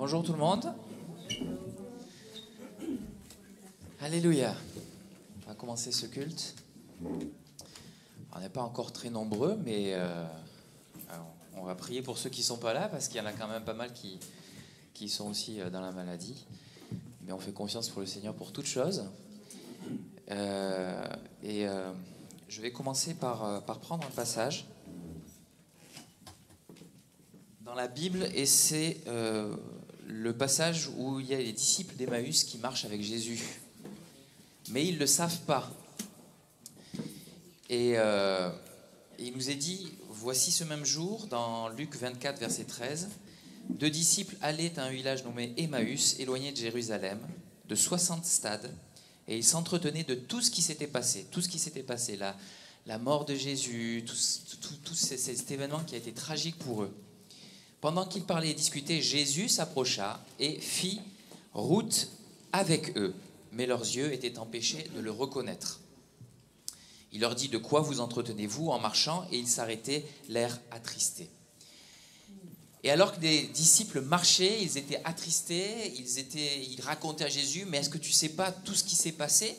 Bonjour tout le monde. Alléluia. On va commencer ce culte. On n'est pas encore très nombreux, mais on va prier pour ceux qui ne sont pas là, parce qu'il y en a quand même pas mal qui sont aussi dans la maladie. Mais on fait confiance pour le Seigneur pour toutes choses. Je vais commencer par prendre un passage dans la Bible, et c'est le passage où il y a les disciples d'Emmaüs qui marchent avec Jésus. Mais ils ne le savent pas. Et il nous est dit, voici ce même jour, dans Luc 24, verset 13, 2 disciples allaient à un village nommé Emmaüs, éloigné de Jérusalem, de 60 stades, et ils s'entretenaient de tout ce qui s'était passé. Tout ce qui s'était passé, la mort de Jésus, tout cet événement qui a été tragique pour eux. Pendant qu'ils parlaient et discutaient, Jésus s'approcha et fit route avec eux, mais leurs yeux étaient empêchés de le reconnaître. Il leur dit, de quoi vous entretenez-vous en marchant? Et ils s'arrêtaient, l'air attristé. Et alors que les disciples marchaient, ils étaient attristés, ils racontaient à Jésus, mais est-ce que tu ne sais pas tout ce qui s'est passé?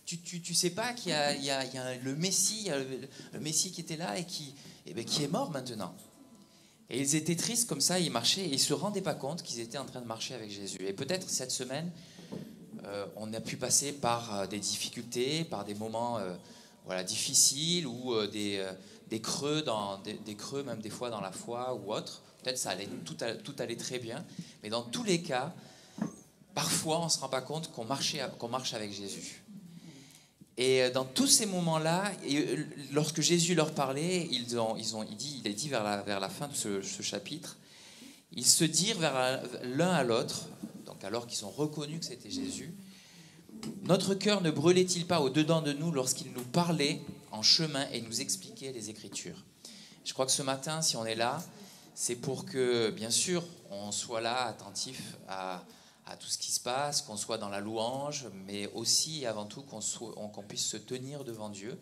Tu sais pas qu'il y a le Messie, le Messie qui était là et qui est mort maintenant. Et ils étaient tristes comme ça, ils marchaient et ils ne se rendaient pas compte qu'ils étaient en train de marcher avec Jésus. Et peut-être cette semaine, on a pu passer par des difficultés, par des moments difficiles ou des creux, des creux même des fois dans la foi ou autre. Peut-être ça allait, tout allait très bien. Mais dans tous les cas, parfois on ne se rend pas compte qu'on marche avec Jésus. Et dans tous ces moments-là, lorsque Jésus leur parlait, il est dit vers la fin de ce chapitre, ils se dirent l'un à l'autre, donc alors qu'ils ont reconnu que c'était Jésus, notre cœur ne brûlait-il pas au-dedans de nous lorsqu'il nous parlait en chemin et nous expliquait les Écritures? Je crois que ce matin, si on est là, c'est pour que, bien sûr, on soit là, attentif à tout ce qui se passe, qu'on soit dans la louange, mais aussi et avant tout qu'on puisse se tenir devant Dieu,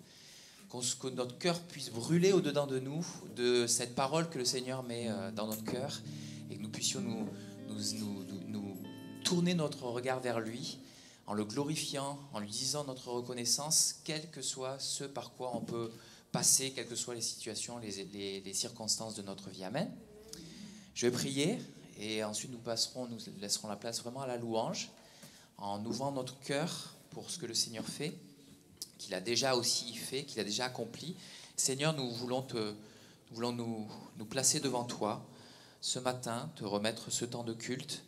que notre cœur puisse brûler au-dedans de nous, de cette parole que le Seigneur met dans notre cœur, et que nous puissions nous tourner notre regard vers lui, en le glorifiant, en lui disant notre reconnaissance, quel que soit ce par quoi on peut passer, quelles que soient les situations, les circonstances de notre vie. Amen. Je vais prier. Et ensuite, nous laisserons la place vraiment à la louange, en ouvrant notre cœur pour ce que le Seigneur fait, qu'il a déjà aussi fait, qu'il a déjà accompli. Seigneur, nous voulons nous placer devant toi ce matin, te remettre ce temps de culte.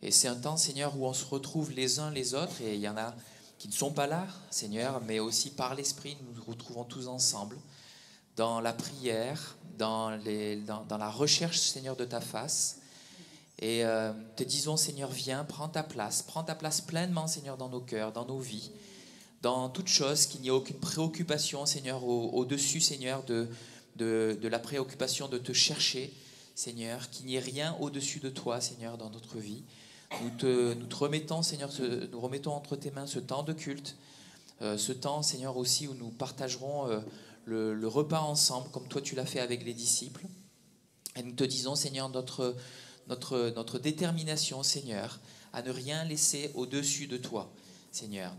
Et c'est un temps, Seigneur, où on se retrouve les uns les autres, et il y en a qui ne sont pas là, Seigneur, mais aussi par l'Esprit, nous nous retrouvons tous ensemble dans la prière, dans la recherche, Seigneur, de ta face. Et te disons, Seigneur, viens, prends ta place pleinement, Seigneur, dans nos cœurs, dans nos vies, dans toute chose, qu'il n'y ait aucune préoccupation, Seigneur, au-dessus, Seigneur, de la préoccupation de te chercher, Seigneur, qu'il n'y ait rien au-dessus de toi, Seigneur, dans notre vie. Nous te remettons, Seigneur, nous remettons entre tes mains ce temps de culte, ce temps, Seigneur, aussi où nous partagerons le repas ensemble, comme toi tu l'as fait avec les disciples. Et nous te disons, Seigneur, notre détermination, Seigneur, à ne rien laisser au-dessus de toi, Seigneur.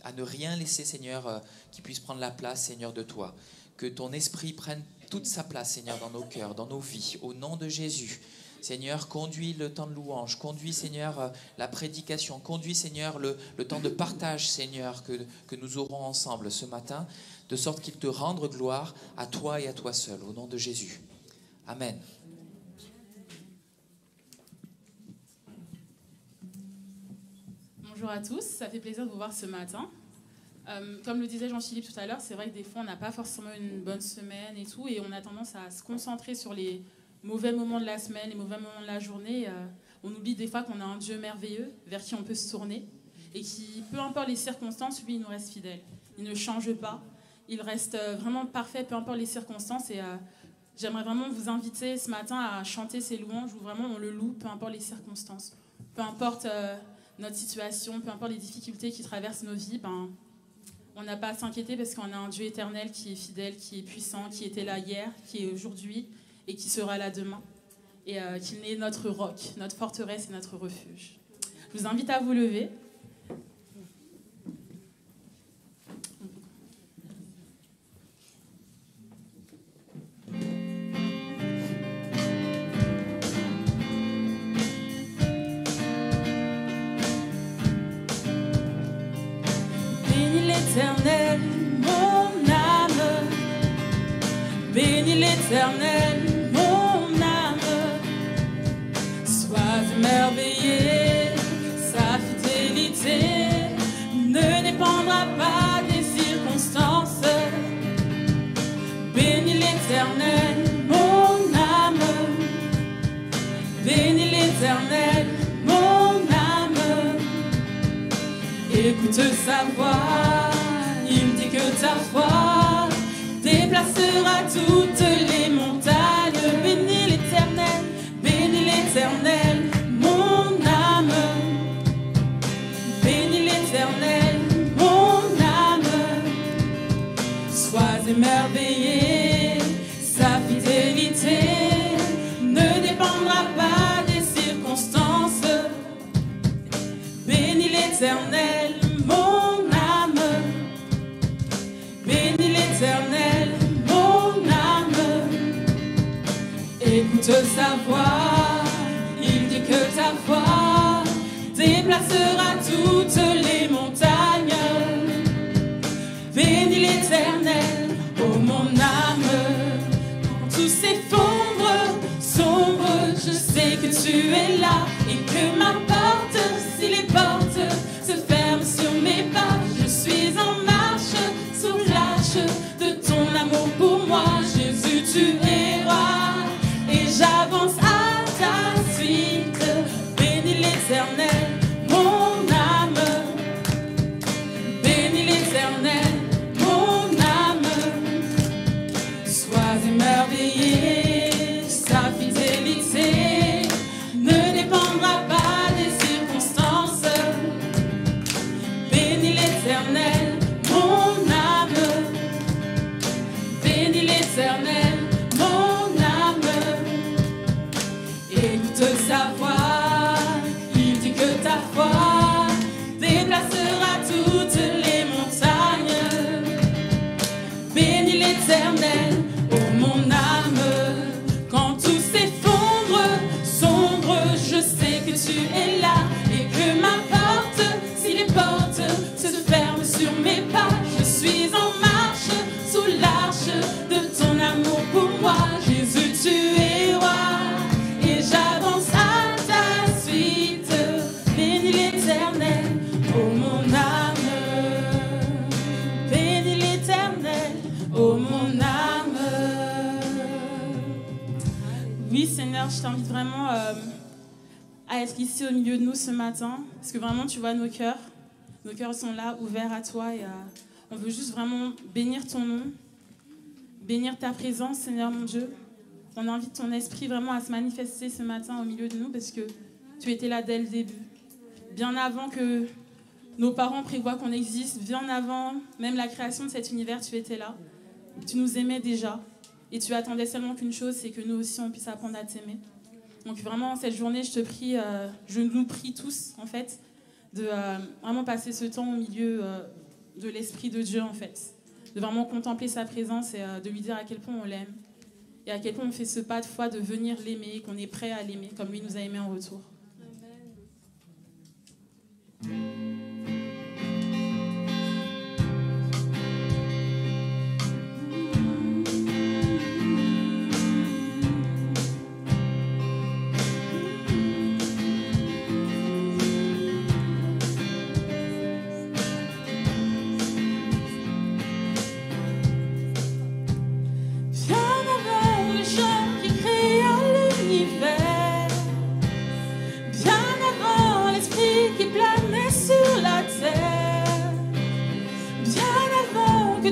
À ne rien laisser, Seigneur, qui puisse prendre la place, Seigneur, de toi. Que ton esprit prenne toute sa place, Seigneur, dans nos cœurs, dans nos vies, au nom de Jésus. Seigneur, conduis le temps de louange, conduis, Seigneur, la prédication, conduis, Seigneur, le temps de partage, Seigneur, que nous aurons ensemble ce matin, de sorte qu'il te rende gloire à toi et à toi seul, au nom de Jésus. Amen. Bonjour à tous, ça fait plaisir de vous voir ce matin. Comme le disait Jean-Philippe tout à l'heure, c'est vrai que des fois on n'a pas forcément une bonne semaine et tout, et on a tendance à se concentrer sur les mauvais moments de la semaine, les mauvais moments de la journée. On oublie des fois qu'on a un Dieu merveilleux vers qui on peut se tourner, et qui, peu importe les circonstances, lui il nous reste fidèle. Il ne change pas, il reste vraiment parfait, peu importe les circonstances, et j'aimerais vraiment vous inviter ce matin à chanter ces louanges où vraiment on le loue, peu importe les circonstances, peu importe notre situation, peu importe les difficultés qui traversent nos vies, on n'a pas à s'inquiéter parce qu'on a un Dieu éternel qui est fidèle, qui est puissant, qui était là hier, qui est aujourd'hui et qui sera là demain. et qu'il est notre roc, notre forteresse et notre refuge. Je vous invite à vous lever. Bénis l'Éternel, mon âme. Bénis l'Éternel, mon âme. Sois émerveillé, sa fidélité ne dépendra pas des circonstances. Bénis l'Éternel, mon âme. Bénis l'Éternel, mon âme. Écoute sa voix, il dit que ta foi déplacera toutes les montagnes. Bénis l'Éternel, mon âme. Bénis l'Éternel, mon âme. Sois émerveillé, sa fidélité ne dépendra pas des circonstances. Bénis l'Éternel, mon âme. Bénis l'Éternel, mon âme. Écoute sa voix, il dit que ta voix déplacera toutes les montagnes. Bénis l'Éternel, ô mon âme. Quand tout s'effondre, sombre, je sais que tu es là et que m'importe si les portes se ferment sur mes pas. Je suis en marche, sous flash de ton amour pour moi. Jésus, tu es roi et j'avance à ta suite. Bénis l'Éternel, mon âme. Bénis l'Éternel, mon âme. Sois émerveillé, sa fidélité ne dépendra pas des circonstances. Bénis l'Éternel, mon âme. Bénis l'Éternel, mon âme. Écoute sa voix, il dit que ta foi déplacera toutes les montagnes. Bénis l'Éternel, ô mon âme. Quand tout s'effondre, sombre, je sais que tu es là et que m'importe si les portes se ferment sur mes pas. Je suis en marche sous l'arche de ton amour pour moi. Jésus, tu es roi et j'avance à ta suite. Bénis l'Éternel, ô mon âme. Bénis l'Éternel, ô mon âme. Oui, Seigneur, je t'invite vraiment à être ici au milieu de nous ce matin, parce que vraiment, tu vois nos cœurs. Nos cœurs sont là, ouverts à toi, et on veut juste vraiment bénir ton nom, bénir ta présence, Seigneur mon Dieu. On invite ton esprit vraiment à se manifester ce matin au milieu de nous, parce que tu étais là dès le début. Bien avant que nos parents prévoient qu'on existe, bien avant même la création de cet univers, tu étais là. Tu nous aimais déjà. Et tu attendais seulement qu'une chose, c'est que nous aussi, on puisse apprendre à t'aimer. Donc vraiment, cette journée, je te prie, je nous prie tous, en fait, de vraiment passer ce temps au milieu de l'Esprit de Dieu, en fait. De vraiment contempler sa présence et de lui dire à quel point on l'aime. Et à quel point on fait ce pas de foi de venir l'aimer, qu'on est prêt à l'aimer, comme lui nous a aimés en retour.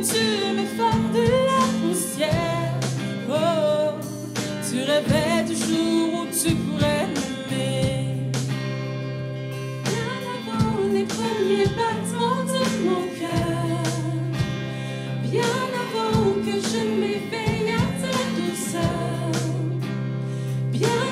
Tu m'effaces de la poussière. Oh, tu rêvais du jour où tu pourrais m'aimer. Bien avant les premiers battements de mon cœur, bien avant que je m'éveille à ta douceur, bien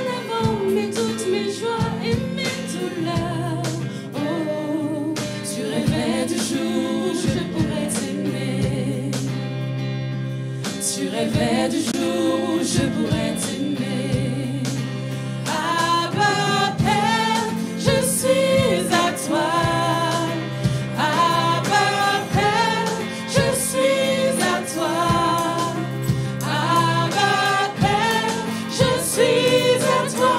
Tu rêvais du jour où je pourrais t'aimer. Abba Père, je suis à toi. Abba Père, je suis à toi. Abba Père, je suis à toi.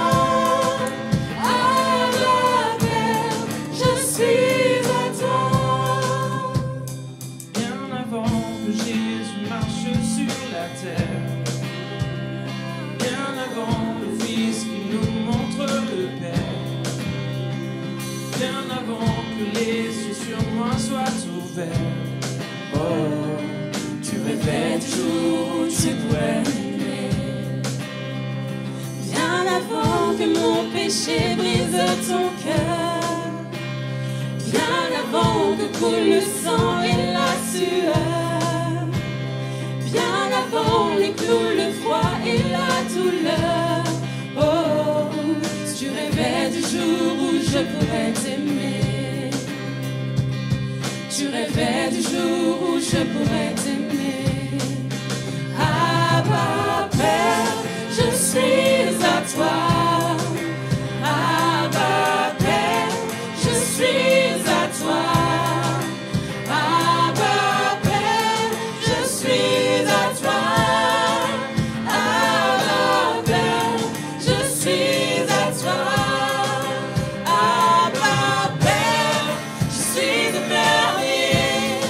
Abba Père, je suis à toi. Bien avant que Jésus marche sur la terre, bien avant le Fils qui nous montre le Père, bien avant que les yeux sur moi soient ouverts. Oh, tu rêvais du jour où tu pourrais m'aimer. Bien avant que mon péché brise ton cœur, bien avant que coule le sang et la sueur, bien avant les clous, le froid et la douleur. Oh, tu rêvais du jour où je pourrais t'aimer. Tu rêvais du jour où je pourrais t'aimer. Abba Père, je suis à toi. Abba Père, je suis à toi. Abba Père, je suis à toi. Abba Père, je suis à toi. Abba Père, je suis émerveillée,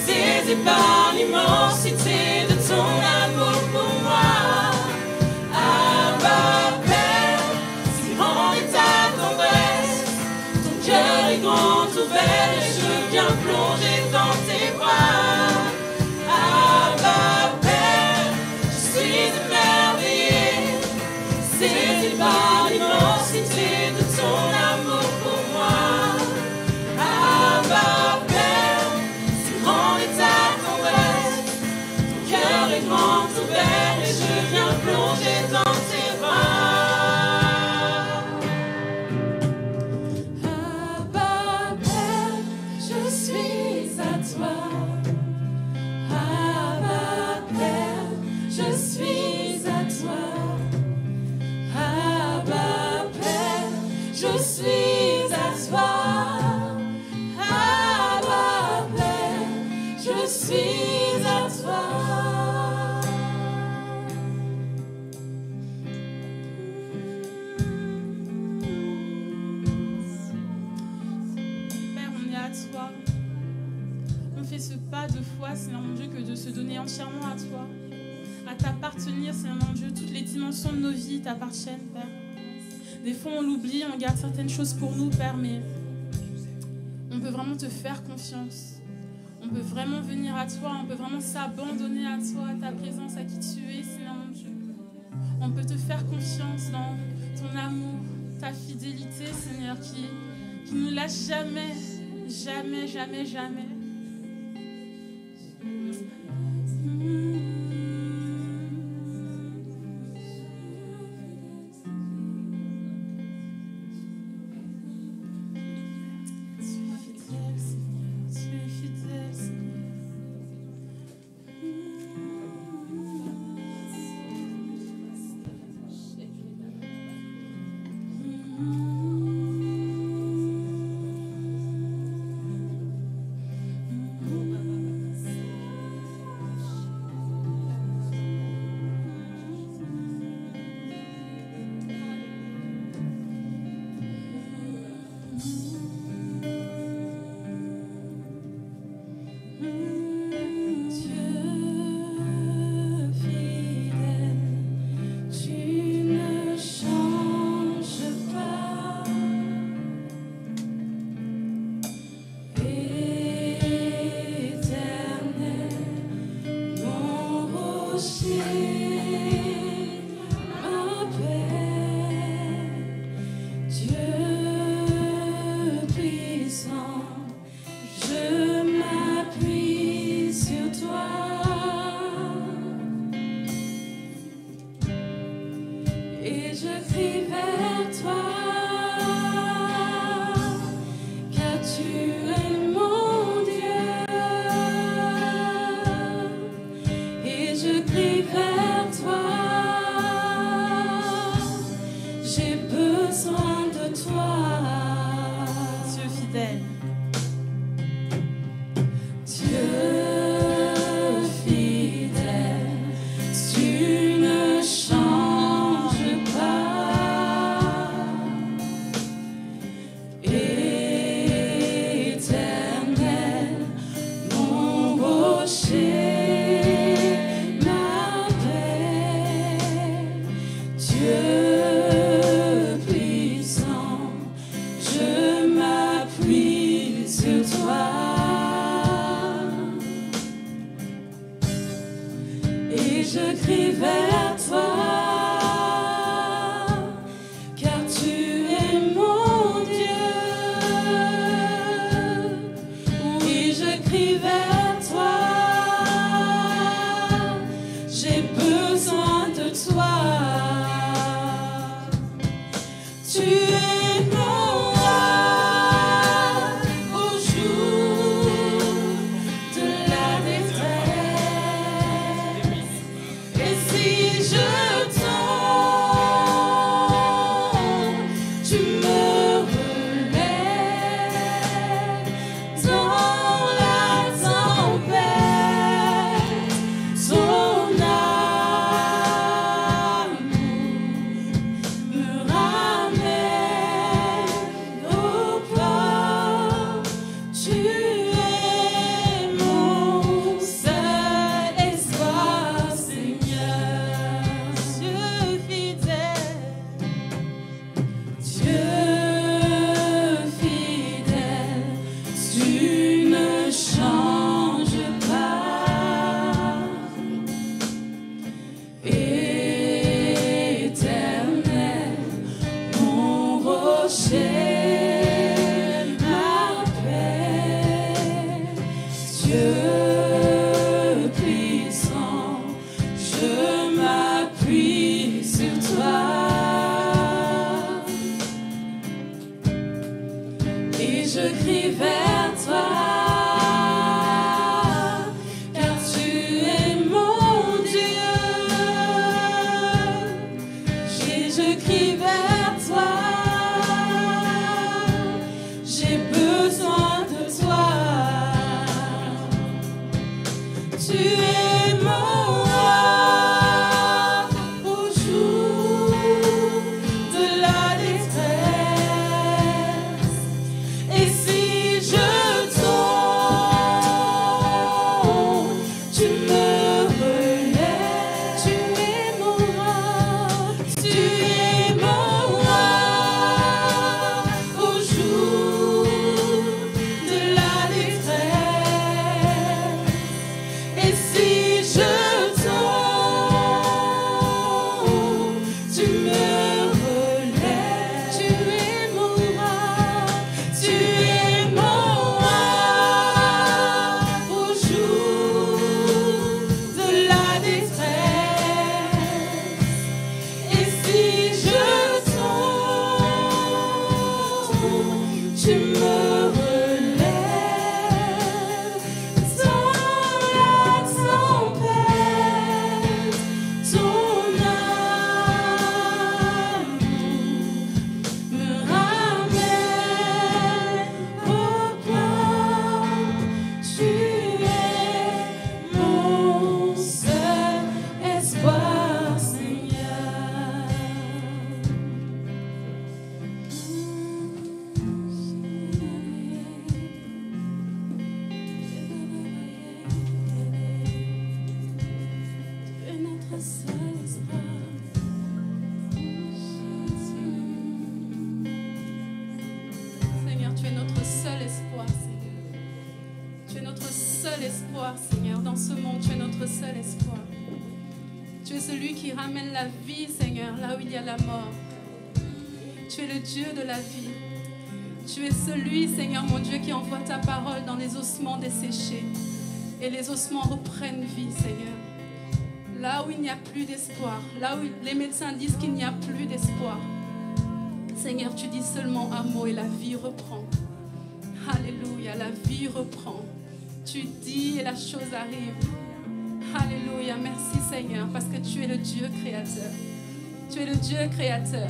saisi par l'immensité de ton amour pour moi. Abba Père, si grand est ta tendresse, ton cœur est grand ouvert et je viens plonger dans tes bras. Abba Père, je suis émerveillée, saisi par l'immensité de ton amour pour moi. Abba Père, si grand est ta tendresse, ton cœur est grand ouvert et je viens plonger dans tes bras. Abba Père, je suis à toi. Abba Père, je suis à toi. Abba Père, je suis à toi. Abba Père, je suis à toi. Père, on est à toi. On fait ce pas de foi, Seigneur mon Dieu, que de se donner entièrement à toi, à t'appartenir, Seigneur mon Dieu. Toutes les dimensions de nos vies t'appartiennent, Père. Des fois, on l'oublie, on garde certaines choses pour nous, Père, mais on peut vraiment te faire confiance. On peut vraiment venir à toi, on peut vraiment s'abandonner à toi, à ta présence, à qui tu es, Seigneur mon Dieu. On peut te faire confiance dans ton amour, ta fidélité, Seigneur, qui ne nous lâche jamais, jamais, jamais, jamais. Tu es fidèle, Seigneur, tu es fidèle, Seigneur. Je crie je crie vers toi, car tu es mon Dieu. Oui, je crie vers toi, j'ai besoin de toi. Tu es mon roi au jour de la détresse. Et si je tombe, tu me relèves dans la tempête. Ton amour me ramène au port. Tu es mon seul espoir, Seigneur. Dieu fidèle, tu ne changes pas. Éternel, mon rocher, ma paix, Dieu puissant, je m'appuie sur toi. Et je crie vers toi, car tu es mon Dieu. Je crie vers toi, j'ai besoin de toi. Tu es mon roi au jour de la détresse. Et si je tombe, tu me relèves. Tu es mon roi, tu es mon roi au jour de la détresse. Et si je tombe, tu me relèves. Tu es mon roi, tu es mon roi au jour de la détresse. Et si je tombe, tu me relèves dans la tempête. Ton amour me ramène au port. Tu es mon seul espoir, Seigneur. Tu es notre seul espoir. Seigneur, tu es notre seul espoir, Seigneur. Tu es notre seul espoir, Seigneur. Dans ce monde, tu es notre seul espoir. Tu es celui qui ramène la vie, Seigneur, là où il y a la mort. Tu es le Dieu de la vie. Tu es celui, Seigneur, mon Dieu, qui envoie ta parole dans les ossements desséchés. Et les ossements reprennent vie, Seigneur. Là où il n'y a plus d'espoir, là où les médecins disent qu'il n'y a plus d'espoir, Seigneur, tu dis seulement un mot et la vie reprend. Alléluia, la vie reprend. Tu dis et la chose arrive. Alléluia, merci Seigneur, parce que tu es le Dieu créateur. Tu es le Dieu créateur.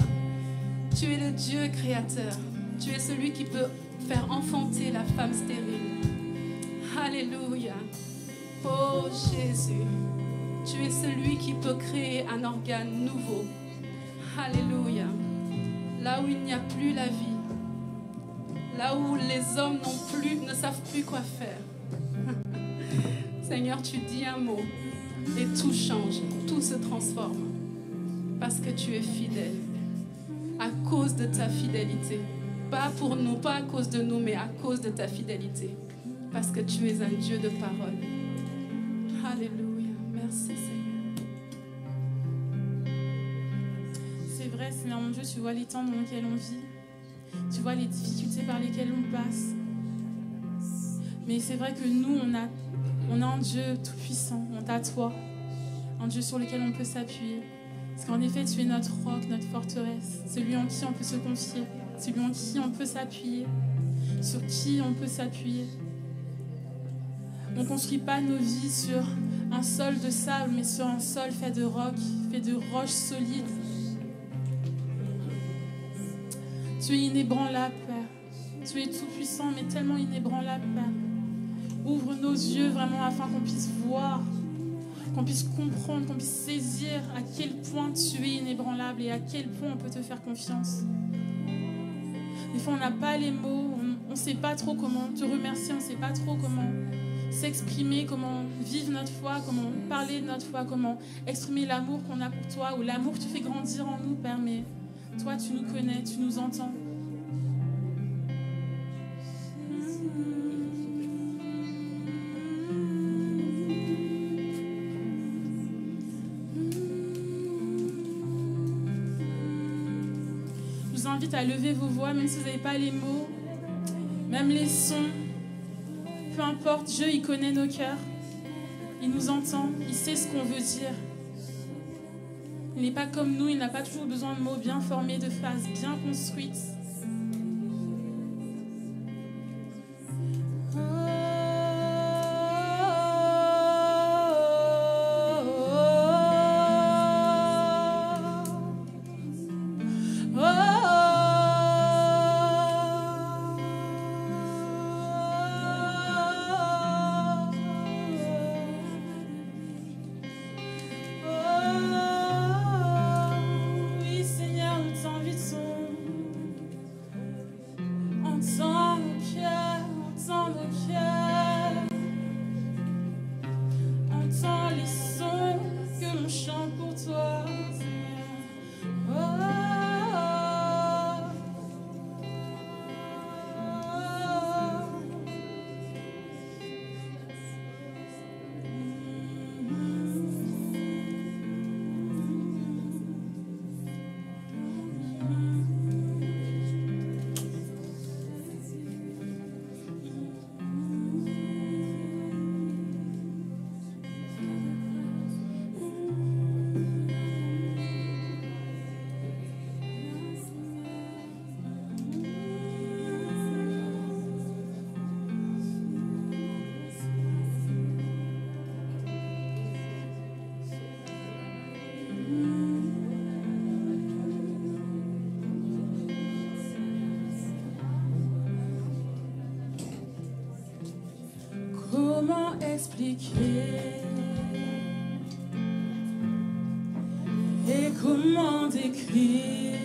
Tu es le Dieu créateur. Tu es celui qui peut faire enfanter la femme stérile. Alléluia. Oh Jésus, tu es celui qui peut créer un organe nouveau. Alléluia. Là où il n'y a plus la vie, là où les hommes ne savent plus quoi faire. Seigneur, tu dis un mot et tout change, tout se transforme. Parce que tu es fidèle. À cause de ta fidélité. Pas pour nous, pas à cause de nous, mais à cause de ta fidélité. Parce que tu es un Dieu de parole. Alléluia. Merci Seigneur. vrai, Seigneur mon Dieu, tu vois les temps dans lesquels on vit. Tu vois les difficultés par lesquelles on passe. Mais c'est vrai que nous, on a un Dieu tout-puissant, on t'a toi. Un Dieu sur lequel on peut s'appuyer. Parce qu'en effet, tu es notre roc, notre forteresse. Celui en qui on peut se confier. Celui en qui on peut s'appuyer. Sur qui on peut s'appuyer. On ne construit pas nos vies sur un sol de sable, mais sur un sol fait de roc, fait de roches solides. Tu es inébranlable, Père. Tu es tout-puissant, mais tellement inébranlable, Père. Ouvre nos yeux vraiment afin qu'on puisse voir, qu'on puisse comprendre, qu'on puisse saisir à quel point tu es inébranlable et à quel point on peut te faire confiance. Des fois, on n'a pas les mots, on ne sait pas trop comment te remercier, on ne sait pas trop comment s'exprimer, comment vivre notre foi, comment parler de notre foi, comment exprimer l'amour qu'on a pour toi ou l'amour que tu fais grandir en nous, Père. Mais toi, tu nous connais, tu nous entends. Je vous invite à lever vos voix, même si vous n'avez pas les mots, même les sons. Peu importe, Dieu, il connaît nos cœurs. Il nous entend, il sait ce qu'on veut dire. Il n'est pas comme nous, il n'a pas toujours besoin de mots bien formés, de phrases bien construites. Comment expliquer et comment décrire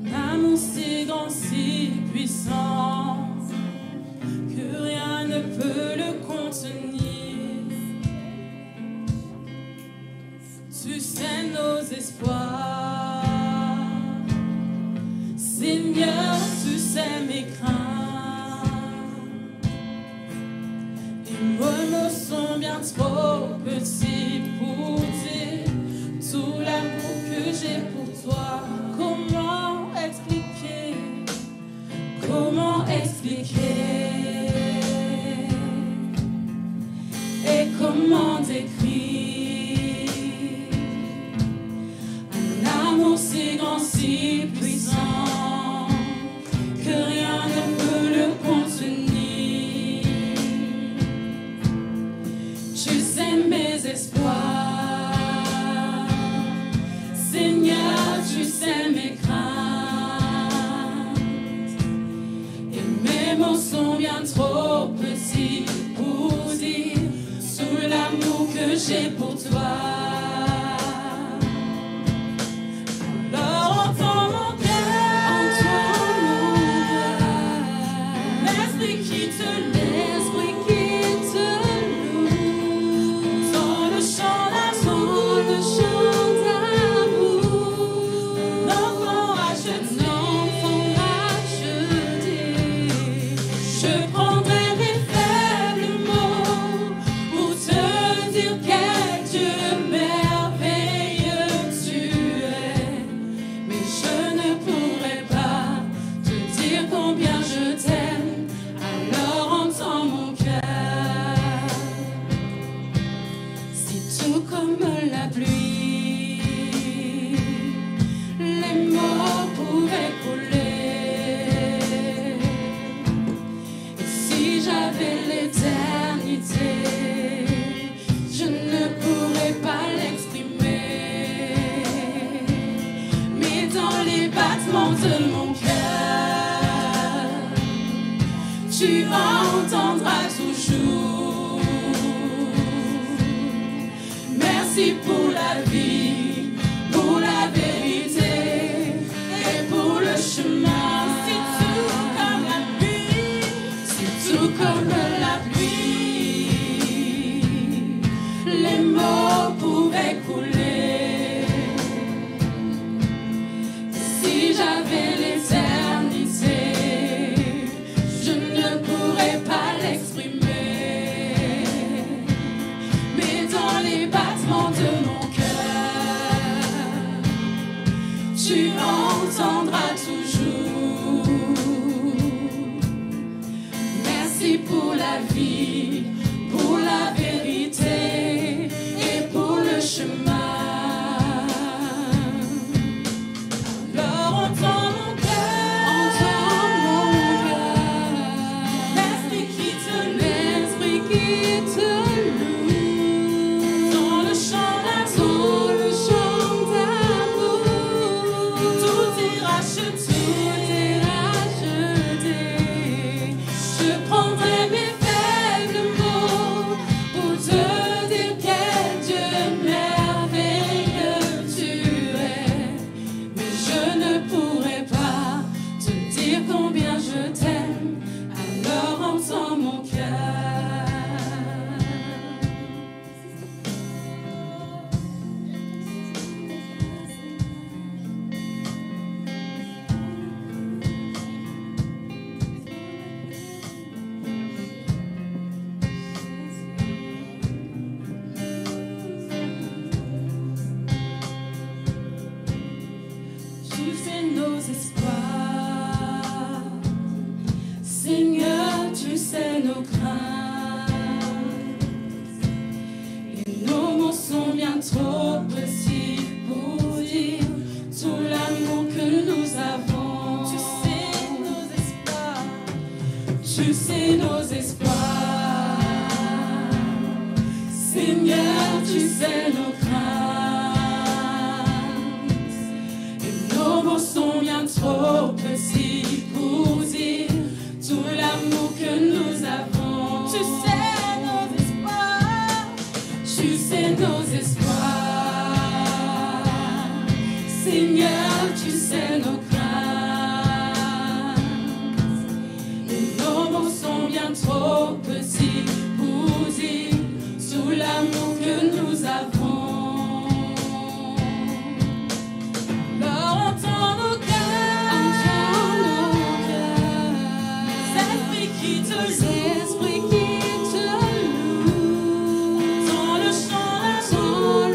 un amour si grand, si puissant que rien ne peut le contenir. Tu sais nos espoirs, Seigneur, tu sais mes craintes. Vos mots sont bien trop petits pour dire tout l'amour que j'ai pour toi. Comment expliquer? Comment expliquer? Et comment décrire un amour si grand, si puissant que rien ne peut le contenir? Mes espoirs, Seigneur, tu sais mes craintes, et mes mots sont bien trop petits pour dire tout l'amour que j'ai pour toi. Alors entends mon cœur, l'esprit qui te lève. Je Merci pour la vie, pour la vérité et pour le chemin. C'est tout comme la pluie, c'est tout comme la pluie. Les mots pouvaient couler. Si j'avais l'éternité, je ne pourrais pas l'exprimer. Mais dans les battements de mon cœur, tu entendras toujours. Merci pour la vie, pour la vérité et pour le chemin. Alors entends mon cœur, l'esprit qui te loue, dans le chant d'amour, tout est racheté. Je prendrai mes faibles mots pour te dire quel Dieu merveilleux tu es. Mais je ne pourrai pas te dire combien je t'aime, alors entends mon cœur. Tu sais nos espoirs, Seigneur, tu sais nos craintes. Et nos mots sont bien trop petits pour dire tout l'amour que nous avons. Tu sais nos espoirs, tu sais nos espoirs. Seigneur, tu sais nos craintes. Et nos mots sont bien trop petits pour dire tout l'amour que nous avons. Tu sais nos espoirs, tu sais nos espoirs. Seigneur, tu sais nos craintes. Et nos mots sont bien trop petits pour dire tout l'amour que nous avons. Alors entends nos cœurs, l'esprit qui te loue, dans le chant d'amour,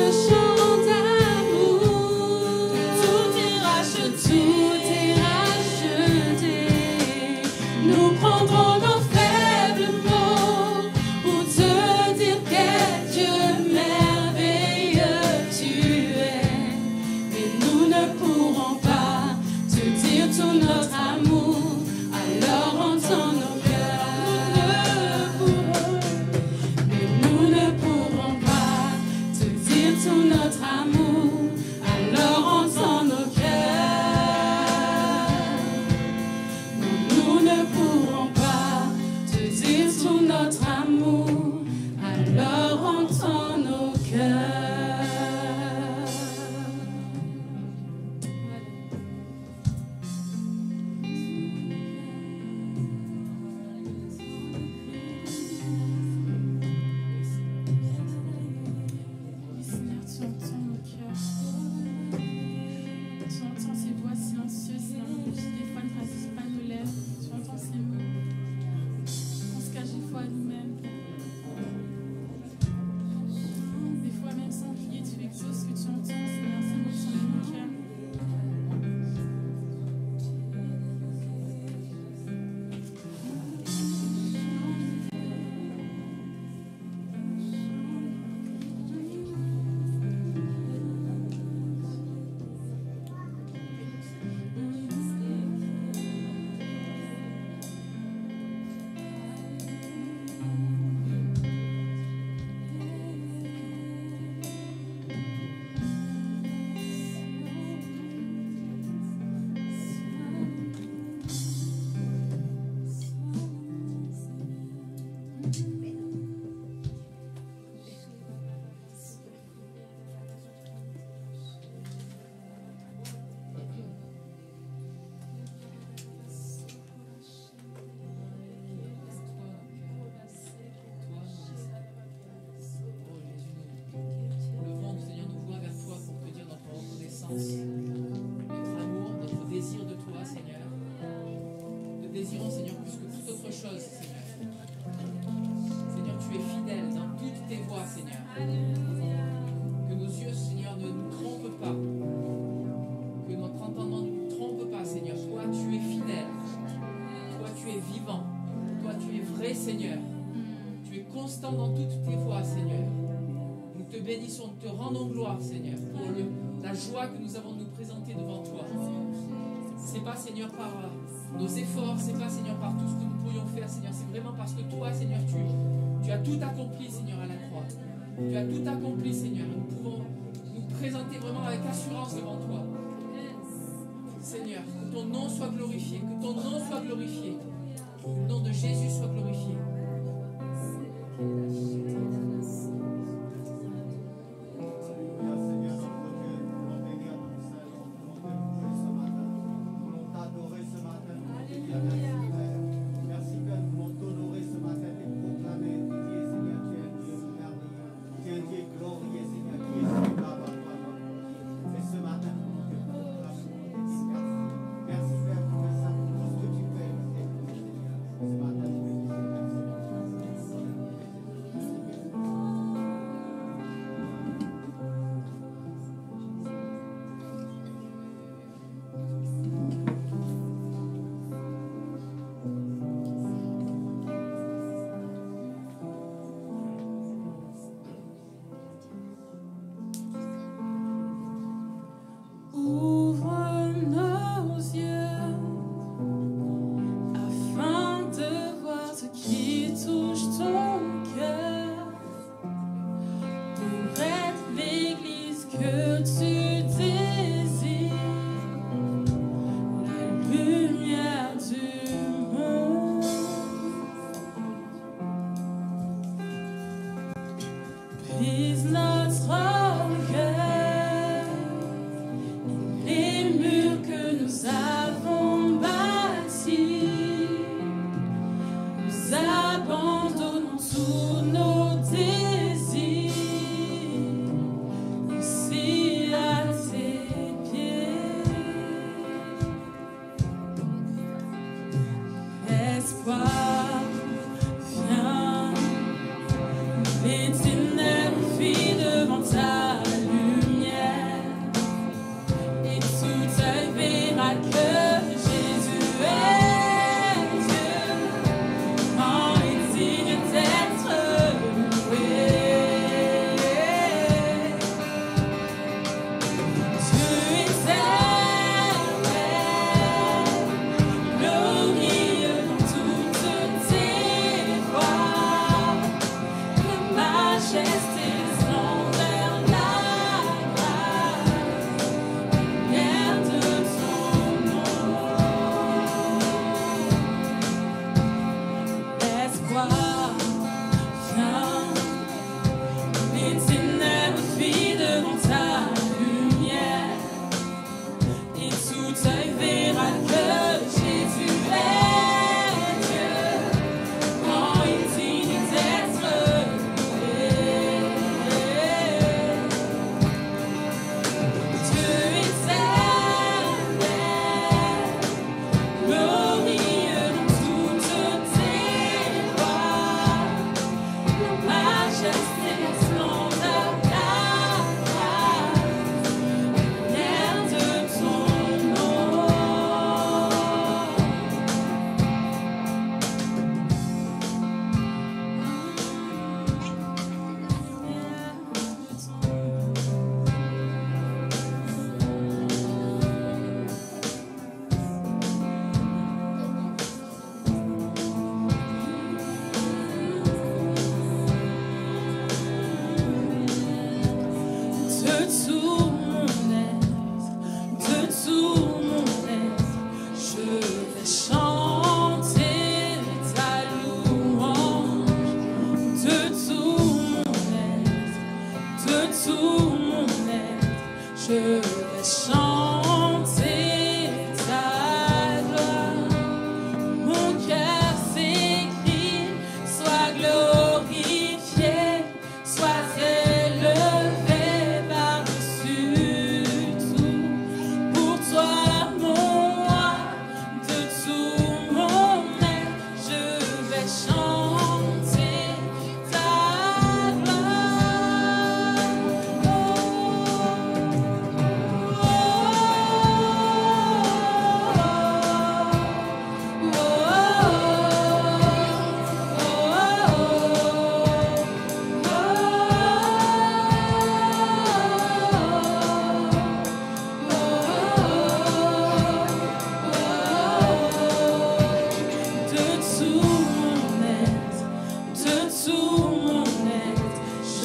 connaissance, notre amour, notre désir de toi, Seigneur. Te désirons, Seigneur, plus que toute autre chose, Seigneur. Seigneur, tu es fidèle dans toutes tes voies, Seigneur. Que nos yeux, Seigneur, ne nous trompent pas. Que notre entendement ne nous trompe pas, Seigneur. Toi, tu es fidèle. Toi, tu es vivant. Toi, tu es vrai, Seigneur. Tu es constant dans toutes tes voies, Seigneur. Nous te bénissons, nous te rendons gloire, Seigneur, pour la joie que nous avons de nous présenter devant toi. C'est pas, Seigneur, par nos efforts, c'est pas, Seigneur, par tout ce que nous pourrions faire, Seigneur. C'est vraiment parce que toi, Seigneur, tu as tout accompli, Seigneur, à la croix. Tu as tout accompli, Seigneur. Nous pouvons nous présenter vraiment avec assurance devant toi. Seigneur, que ton nom soit glorifié, que ton nom soit glorifié, que le nom de Jésus soit glorifié. Majesté.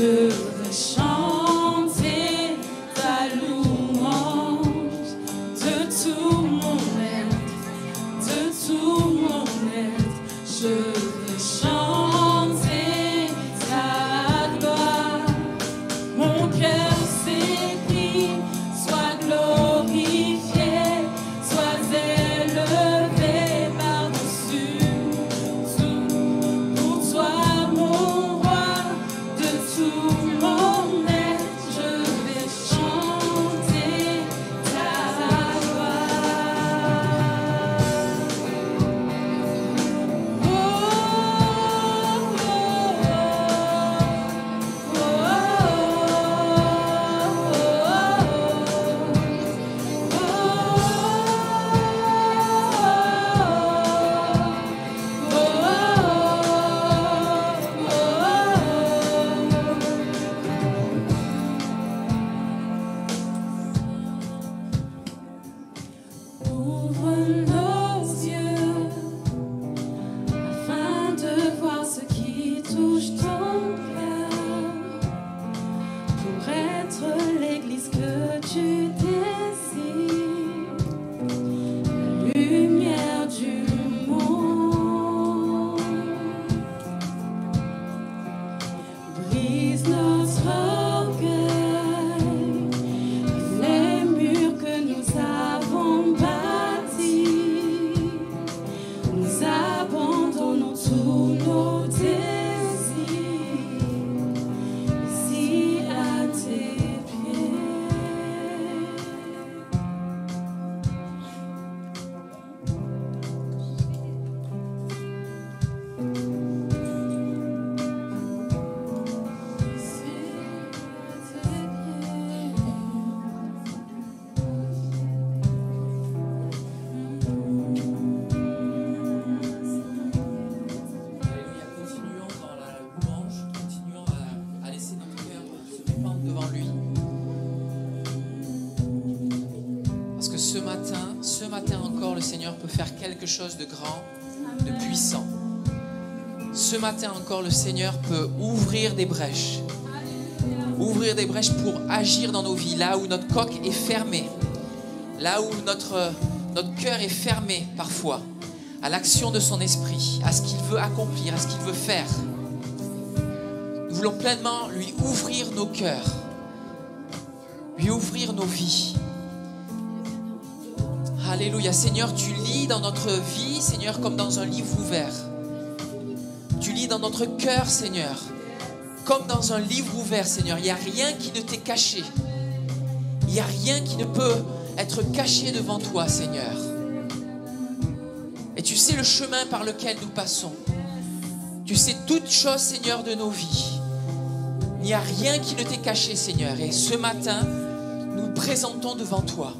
Je veux chanter ta louange de tout mon être, de tout mon être. Je veux chanter ta gloire. Mon cœur s'écrie, sois glorifié, sois élevé par-dessus tout. Pour toi, mon roi, de tout mon être, je vais chanter ta gloire. Ouvre nos yeux afin de voir ce qui touche ton cœur, pour être l'église que tu désires, la lumière du monde. Brise notre orgueil, les murs que nous avons bâtis. Nous abandonnons tous nos désirs ici à tes pieds. Alléluia, continuons dans la louange, continuons à laisser notre cœur se répandre devant lui. Parce que ce matin encore, le Seigneur peut faire quelque chose de grand, de puissant. Ce matin encore, le Seigneur peut ouvrir des brèches. Ouvrir des brèches pour agir dans nos vies, là où notre coque est fermée, là où notre cœur est fermé parfois, à l'action de son esprit, à ce qu'il veut accomplir, à ce qu'il veut faire. Nous voulons pleinement lui ouvrir nos cœurs, lui ouvrir nos vies. Alléluia. Seigneur, tu lis dans notre vie, Seigneur, comme dans un livre ouvert. Tu lis dans notre cœur, Seigneur, comme dans un livre ouvert, Seigneur. Il n'y a rien qui ne t'est caché. Il n'y a rien qui ne peut être caché devant toi, Seigneur. Et tu sais le chemin par lequel nous passons. Tu sais toutes choses, Seigneur, de nos vies. Il n'y a rien qui ne t'est caché, Seigneur. Et ce matin, nous nous présentons devant toi.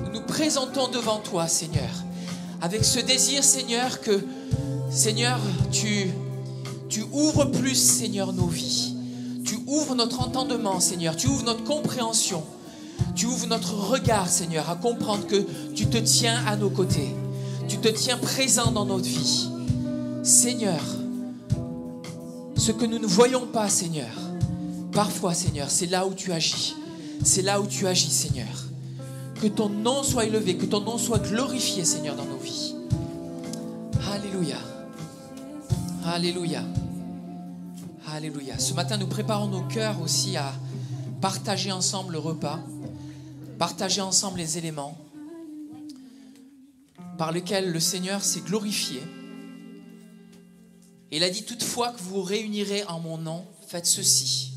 Nous nous présentons devant toi, Seigneur. Avec ce désir, Seigneur, que, Seigneur, tu ouvres plus, Seigneur, nos vies. Tu ouvres notre entendement, Seigneur. Tu ouvres notre compréhension. Tu ouvres notre regard, Seigneur, à comprendre que tu te tiens à nos côtés. Tu te tiens présent dans notre vie. Seigneur, ce que nous ne voyons pas, Seigneur, parfois, Seigneur, c'est là où tu agis. C'est là où tu agis, Seigneur. Que ton nom soit élevé, que ton nom soit glorifié, Seigneur, dans nos vies. Alléluia. Alléluia. Alléluia. Ce matin, nous préparons nos cœurs aussi à partager ensemble le repas, partager ensemble les éléments par lesquels le Seigneur s'est glorifié. Et il a dit, toutefois que vous vous réunirez en mon nom, faites ceci.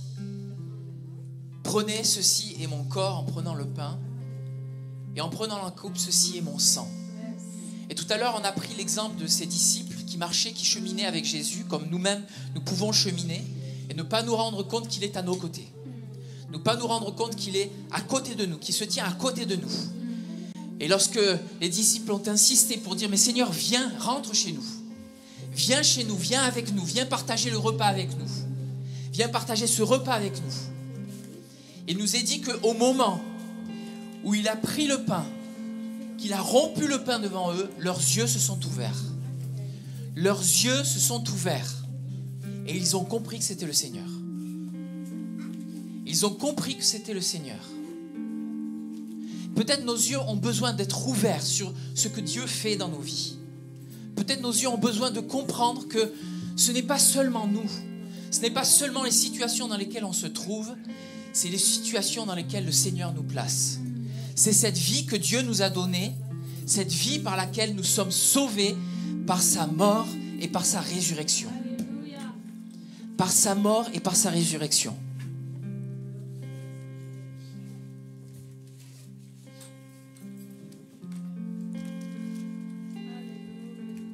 Prenez, ceci est mon corps en prenant le pain, et en prenant la coupe, ceci est mon sang. Et tout à l'heure, on a pris l'exemple de ces disciples qui marchaient, qui cheminaient avec Jésus, comme nous-mêmes, nous pouvons cheminer, et ne pas nous rendre compte qu'il est à nos côtés. Ne pas nous rendre compte qu'il est à côté de nous, qu'il se tient à côté de nous. Et lorsque les disciples ont insisté pour dire, mais Seigneur, viens, rentre chez nous. Viens chez nous, viens avec nous, viens partager le repas avec nous. Viens partager ce repas avec nous. Il nous est dit qu'au moment où il a pris le pain, qu'il a rompu le pain devant eux, leurs yeux se sont ouverts. Leurs yeux se sont ouverts. Et ils ont compris que c'était le Seigneur. Ils ont compris que c'était le Seigneur. Peut-être nos yeux ont besoin d'être ouverts sur ce que Dieu fait dans nos vies. Peut-être nos yeux ont besoin de comprendre que ce n'est pas seulement nous, ce n'est pas seulement les situations dans lesquelles on se trouve, c'est les situations dans lesquelles le Seigneur nous place. C'est cette vie que Dieu nous a donnée, cette vie par laquelle nous sommes sauvés par sa mort et par sa résurrection. Par sa mort et par sa résurrection.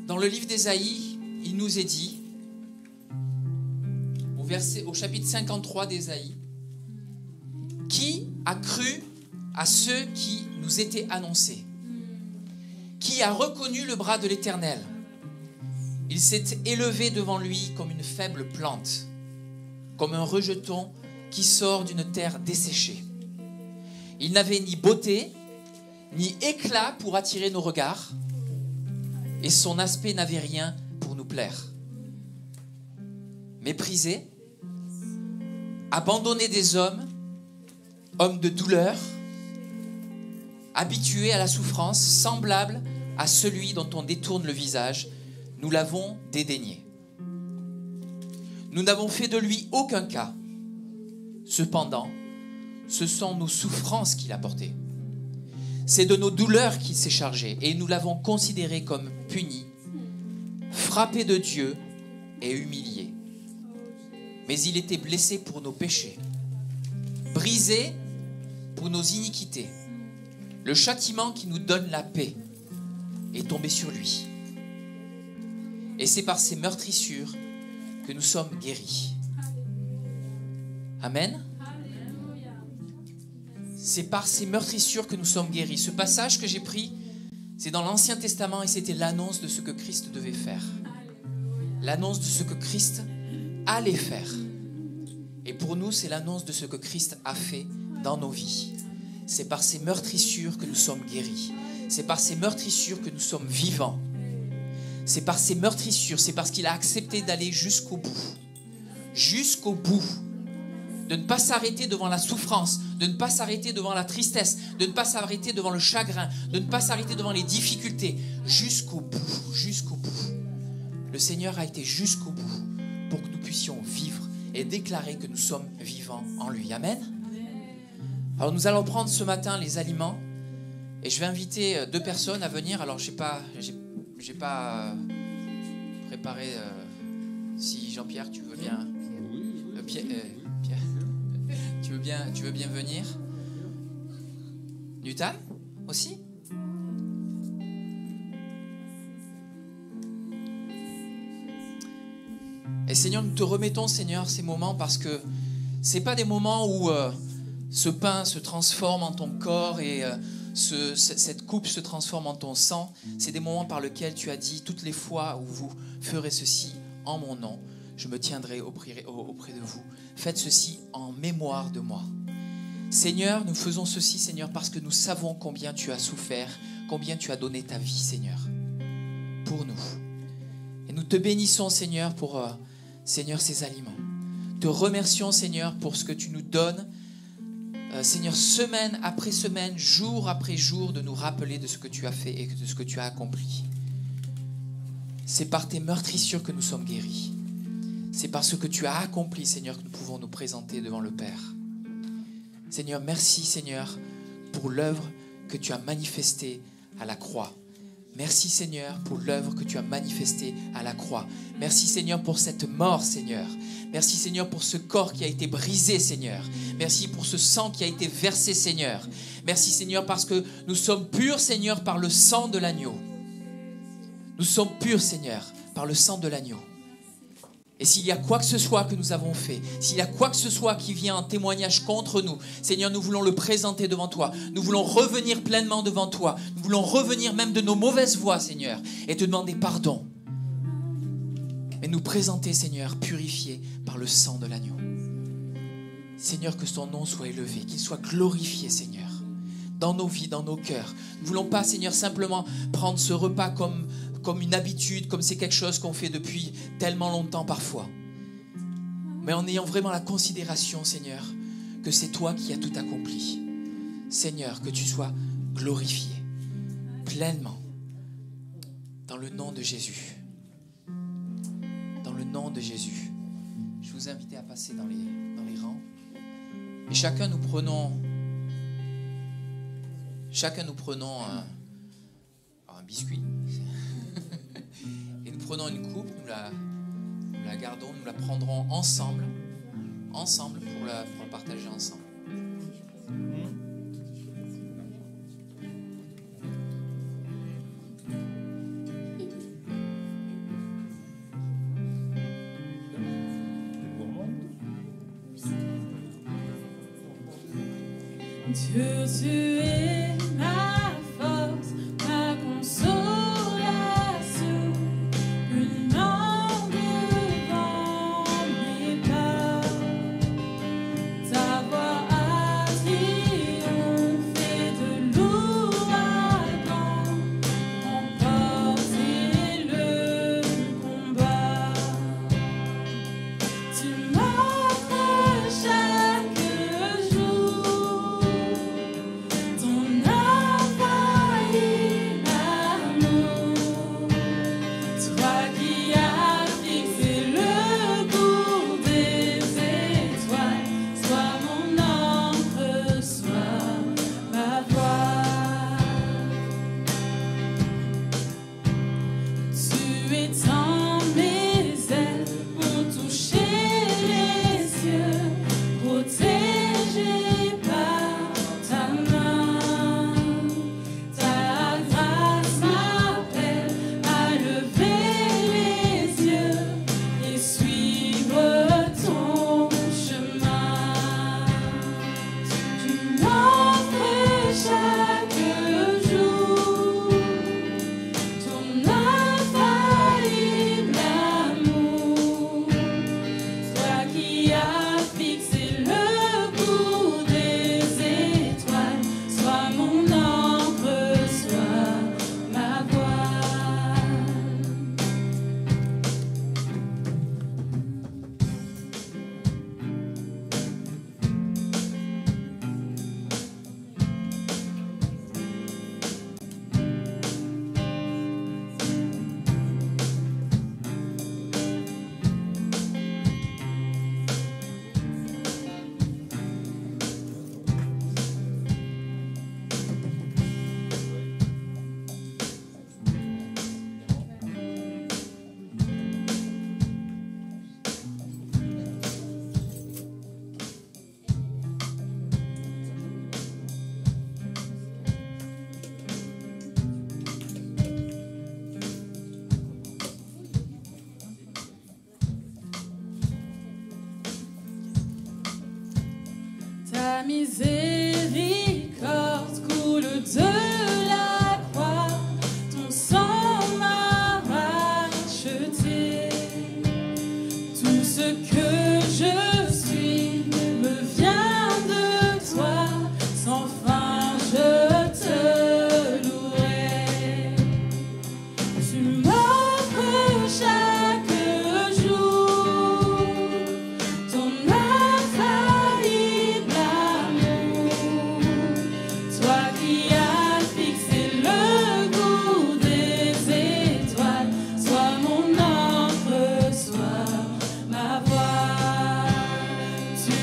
Dans le livre d'Ésaïe, il nous est dit, au chapitre 53 d'Ésaïe, qui a cru à ceux qui nous étaient annoncés? Qui a reconnu le bras de l'Éternel? Il s'est élevé devant lui comme une faible plante, comme un rejeton qui sort d'une terre desséchée. Il n'avait ni beauté, ni éclat pour attirer nos regards, et son aspect n'avait rien pour nous plaire. Méprisé, abandonné des hommes, homme de douleur, habitué à la souffrance, semblable à celui dont on détourne le visage, nous l'avons dédaigné. Nous n'avons fait de lui aucun cas. Cependant, ce sont nos souffrances qu'il a portées. C'est de nos douleurs qu'il s'est chargé et nous l'avons considéré comme puni, frappé de Dieu et humilié. Mais il était blessé pour nos péchés, brisé pour nos iniquités. Le châtiment qui nous donne la paix est tombé sur lui. Et c'est par ses meurtrissures que nous sommes guéris. Amen. C'est par ces meurtrissures que nous sommes guéris. Ce passage que j'ai pris, c'est dans l'Ancien Testament et c'était l'annonce de ce que Christ devait faire. L'annonce de ce que Christ allait faire. Et pour nous, c'est l'annonce de ce que Christ a fait dans nos vies. C'est par ces meurtrissures que nous sommes guéris. C'est par ces meurtrissures que nous sommes vivants. C'est par ces meurtrissures, c'est parce qu'il a accepté d'aller jusqu'au bout. Jusqu'au bout. De ne pas s'arrêter devant la souffrance, de ne pas s'arrêter devant la tristesse, de ne pas s'arrêter devant le chagrin, de ne pas s'arrêter devant les difficultés, jusqu'au bout, jusqu'au bout. Le Seigneur a été jusqu'au bout pour que nous puissions vivre et déclarer que nous sommes vivants en lui. Amen. Alors nous allons prendre ce matin les aliments et je vais inviter 2 personnes à venir. Alors j'ai pas préparé. Si Jean-Pierre, tu veux bien. Pierre. Tu veux bien venir? Nutan aussi? Et Seigneur, nous te remettons, Seigneur, ces moments parce que ce n'est pas des moments où ce pain se transforme en ton corps et cette coupe se transforme en ton sang. C'est des moments par lesquels tu as dit, toutes les fois où vous ferez ceci en mon nom, je me tiendrai auprès de vous. Faites ceci en mémoire de moi. Seigneur, nous faisons ceci, Seigneur, parce que nous savons combien tu as souffert, combien tu as donné ta vie, Seigneur, pour nous. Et nous te bénissons, Seigneur, pour, Seigneur, ces aliments. Te remercions, Seigneur, pour ce que tu nous donnes, Seigneur, semaine après semaine, jour après jour, de nous rappeler de ce que tu as fait et de ce que tu as accompli. C'est par tes meurtrissures que nous sommes guéris. C'est par ce que tu as accompli, Seigneur, que nous pouvons nous présenter devant le Père. Seigneur, merci, Seigneur, pour l'œuvre que tu as manifestée à la croix. Merci, Seigneur, pour l'œuvre que tu as manifestée à la croix. Merci, Seigneur, pour cette mort, Seigneur. Merci, Seigneur, pour ce corps qui a été brisé, Seigneur. Merci pour ce sang qui a été versé, Seigneur. Merci, Seigneur, parce que nous sommes purs, Seigneur, par le sang de l'agneau. Nous sommes purs, Seigneur, par le sang de l'agneau. Et s'il y a quoi que ce soit que nous avons fait, s'il y a quoi que ce soit qui vient en témoignage contre nous, Seigneur, nous voulons le présenter devant toi. Nous voulons revenir pleinement devant toi. Nous voulons revenir même de nos mauvaises voies, Seigneur, et te demander pardon. Mais nous présenter, Seigneur, purifiés par le sang de l'agneau. Seigneur, que son nom soit élevé, qu'il soit glorifié, Seigneur, dans nos vies, dans nos cœurs. Nous ne voulons pas, Seigneur, simplement prendre ce repas comme une habitude, comme c'est quelque chose qu'on fait depuis tellement longtemps parfois. Mais en ayant vraiment la considération, Seigneur, que c'est toi qui as tout accompli. Seigneur, que tu sois glorifié pleinement dans le nom de Jésus. Dans le nom de Jésus. Je vous invite à passer dans les rangs. Et chacun nous prenons un biscuit. Et nous prenons une coupe, nous la gardons, nous la prendrons ensemble pour la partager ensemble. Dieu, tu es ma force, ma consolation, une lampe devant mes pas. Ta voix a triomphé de l'ouragan, remporté le combat. Tu m'offres chaque jour ton infaillible amour, toi qui as fixé le cours des étoiles, sois mon encre, sois ma voix. Tu étends mes ailes pour toucher les cieux, protégé par ta main. Ta grâce m'appelle à lever les yeux et suivre ton chemin. Tu m'offres chaque jour ton infaillible amour, toi qui as fixé le cours des étoiles, sois mon encre, sois ma voile. Ta miséricorde coule de la croix, ton sang m'a racheté. Tout ce que je suis me vient de toi, sans fin je te louerai. Tu m'offres chaque jour ton infaillible amour, toi qui as fixé le cours des étoiles, sois mon encre, sois ma voile. Tu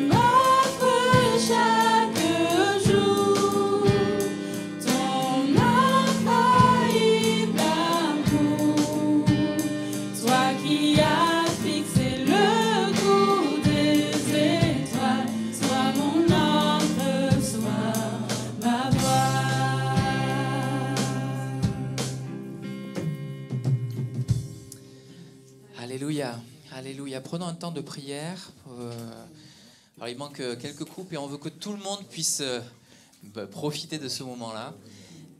m'offres chaque jour ton infaillible amour, toi qui as fixé le cours des étoiles, sois mon encre, sois ma voile. Alléluia, alléluia. Prenons un temps de prière. Alors il manque quelques coupes et on veut que tout le monde puisse profiter de ce moment-là.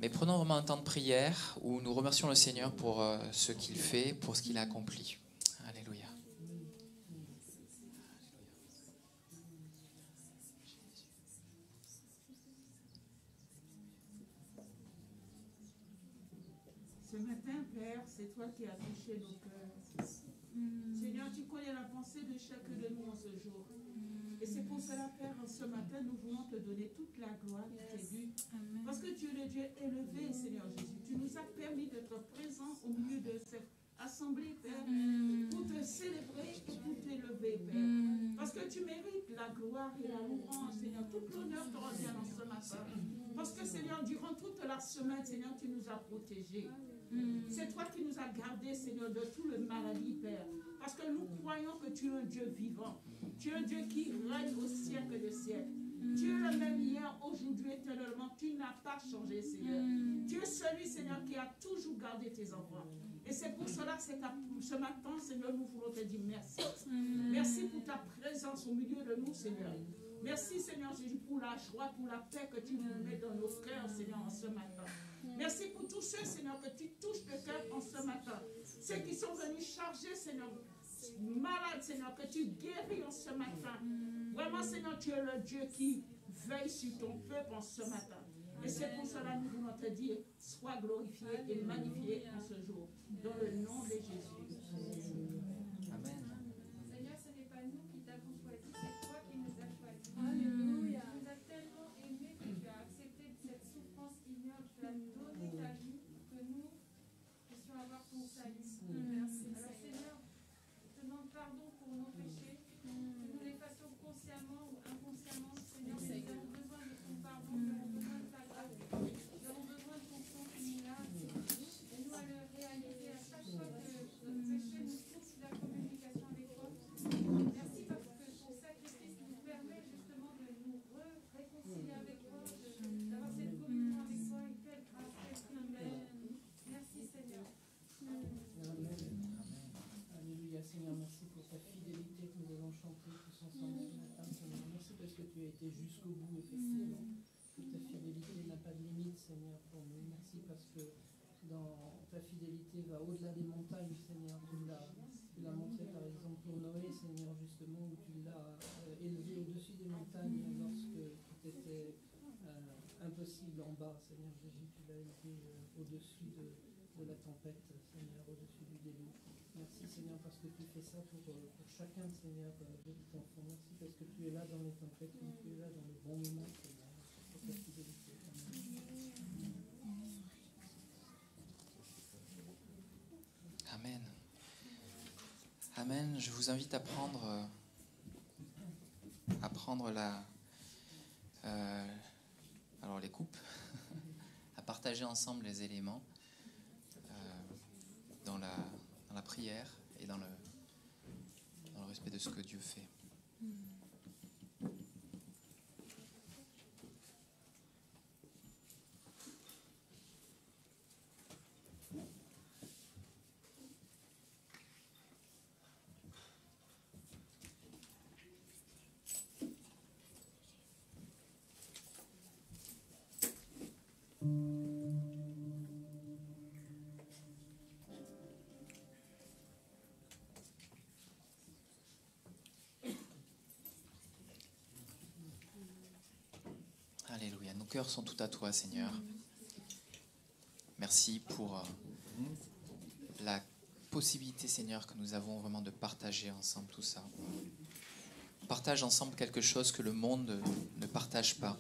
Mais prenons vraiment un temps de prière où nous remercions le Seigneur pour ce qu'il fait, pour ce qu'il a accompli. Alléluia. Ce matin, Père, c'est toi qui as touché nos cœurs. Seigneur, tu connais la pensée de chacun de nous en ce jour. Et c'est pour cela cela, Père, ce matin, nous voulons te donner toute la gloire qui t'est due. Parce que tu es le Dieu élevé, Seigneur Jésus. Tu nous as permis d'être présents au milieu de cette assemblée, Père, pour te célébrer et pour t'élever, Père. Parce que tu mérites la gloire et la louange, Seigneur. Tout l'honneur te revient en ce matin. Parce que, Seigneur, durant toute la semaine, Seigneur, tu nous as protégés. C'est toi qui nous as gardés, Seigneur, de tout le maladie, Père. Parce que nous croyons que tu es un Dieu vivant. Tu es un Dieu qui règne au siècle des siècles. Tu es le même hier, aujourd'hui, éternellement. Tu n'as pas changé, Seigneur. Tu es celui, Seigneur, qui a toujours gardé tes enfants. Et c'est pour cela que ce matin, Seigneur, nous voulons te dire merci. Merci pour ta présence au milieu de nous, Seigneur. Merci, Seigneur Jésus, pour la joie, pour la paix que tu nous mets dans nos cœurs, Seigneur, en ce matin. Merci pour tous ceux, Seigneur, que tu touches de cœur en ce matin. Ceux qui sont venus chargés, Seigneur, malades, Seigneur, que tu guéris en ce matin. Vraiment, Seigneur, tu es le Dieu qui veille sur ton peuple en ce matin. Et c'est pour cela que nous voulons te dire, sois glorifié et magnifié en ce jour. Dans le nom de Jésus. Amen. Seigneur, ce n'est pas nous qui t'avons choisi, c'est toi qui nous as choisis. Alléluia. Tu nous as tellement aimés que tu as accepté cette souffrance ignoble. Tu as donné ta vie pour que nous puissions avoir ton salut. Merci. Alors Seigneur, je te demande pardon pour nos péchés, que nous les fassions consciemment ou inconsciemment. Seigneur, nous avons besoin de ton pardon, nous avons besoin de ta grâce, nous avons besoin de ton contenu là. Et nous à le réaliser à chaque fois que notre péché nous coupe la communication avec toi. Merci parce que ton sacrifice nous permet justement de nous réconcilier avec toi, d'avoir cette communion avec toi et quelle grâce, quelle prière. Merci Seigneur. Amen. Alléluia Seigneur, merci pour ta fidélité que nous allons chanter tous ensemble ce matin, Seigneur. Merci parce que tu as été jusqu'au bout, effectivement. Que ta fidélité n'a pas de limite, Seigneur, pour nous. Merci parce que ta fidélité va au-delà des montagnes, Seigneur. Tu l'as montré par exemple pour Noé, Seigneur, justement, où tu l'as élevé au-dessus des montagnes lorsque tout était impossible en bas, Seigneur Jésus. Tu l'as élevé au-dessus de la tempête, Seigneur, au-dessus du déluge. Merci, Seigneur, parce que tu fais ça pour chacun, Seigneur, de tes enfants. Merci parce que tu es là dans les tempêtes, tu es là dans les bons moments, Seigneur. Pour ta fidélité. Amen. Amen. Je vous invite à prendre alors les coupes, à partager ensemble les éléments dans la prière et dans le respect de ce que Dieu fait. Alléluia. Nos cœurs sont tout à toi, Seigneur. Merci pour la possibilité, Seigneur, que nous avons vraiment de partager ensemble tout ça. On partage ensemble quelque chose que le monde ne partage pas.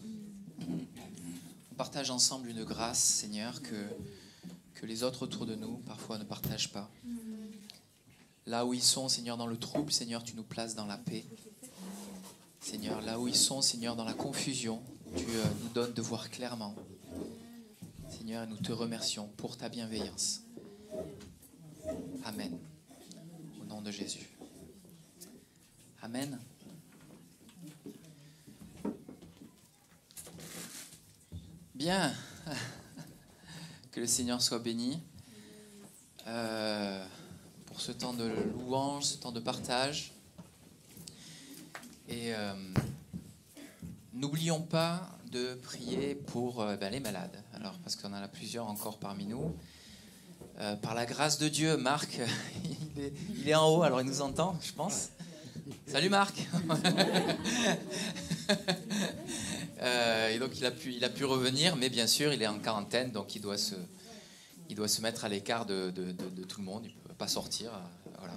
On partage ensemble une grâce, Seigneur, que les autres autour de nous, parfois, ne partagent pas. Là où ils sont, Seigneur, dans le trouble, Seigneur, tu nous places dans la paix. Seigneur, là où ils sont, Seigneur, dans la confusion, tu nous donnes de voir clairement. Seigneur, nous te remercions pour ta bienveillance. Amen. Au nom de Jésus. Amen. Bien. Que le Seigneur soit béni pour ce temps de louange, ce temps de partage. Et n'oublions pas de prier pour les malades. Alors, parce qu'on en a plusieurs encore parmi nous. Par la grâce de Dieu, Marc, il est en haut, alors il nous entend, je pense. Salut Marc. Et donc il a pu revenir, mais bien sûr, il est en quarantaine, donc il doit se mettre à l'écart de tout le monde. Il ne peut pas sortir. Voilà.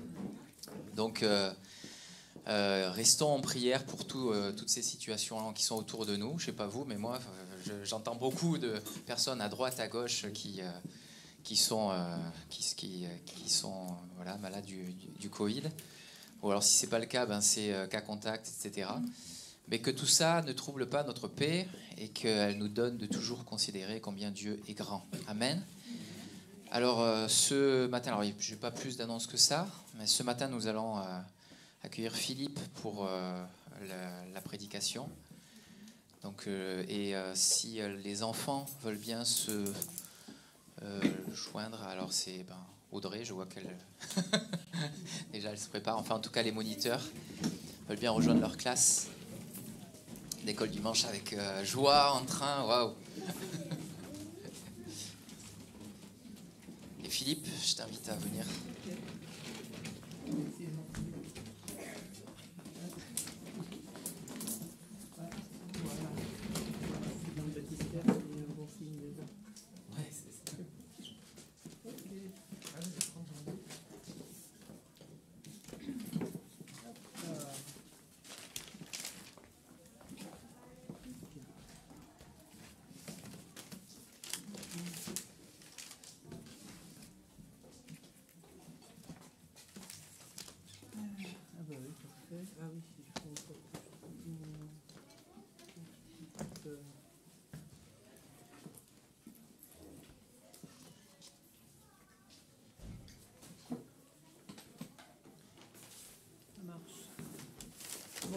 Donc, Restons en prière pour toutes ces situations qui sont autour de nous. Je ne sais pas vous, mais moi, j'entends beaucoup de personnes à droite, à gauche qui sont voilà, malades du Covid. Ou alors, si ce n'est pas le cas, c'est cas contact, etc. Mais que tout ça ne trouble pas notre paix et qu'elle nous donne de toujours considérer combien Dieu est grand. Amen. Alors, ce matin, alors, je n'ai pas plus d'annonces que ça, mais ce matin, nous allons accueillir Philippe pour la prédication. Donc, si les enfants veulent bien se joindre, alors c'est Audrey, je vois qu'elle déjà elle se prépare. Enfin, en tout cas, les moniteurs veulent bien rejoindre leur classe d'école du Manche avec joie, entrain, waouh. Et Philippe, je t'invite à venir.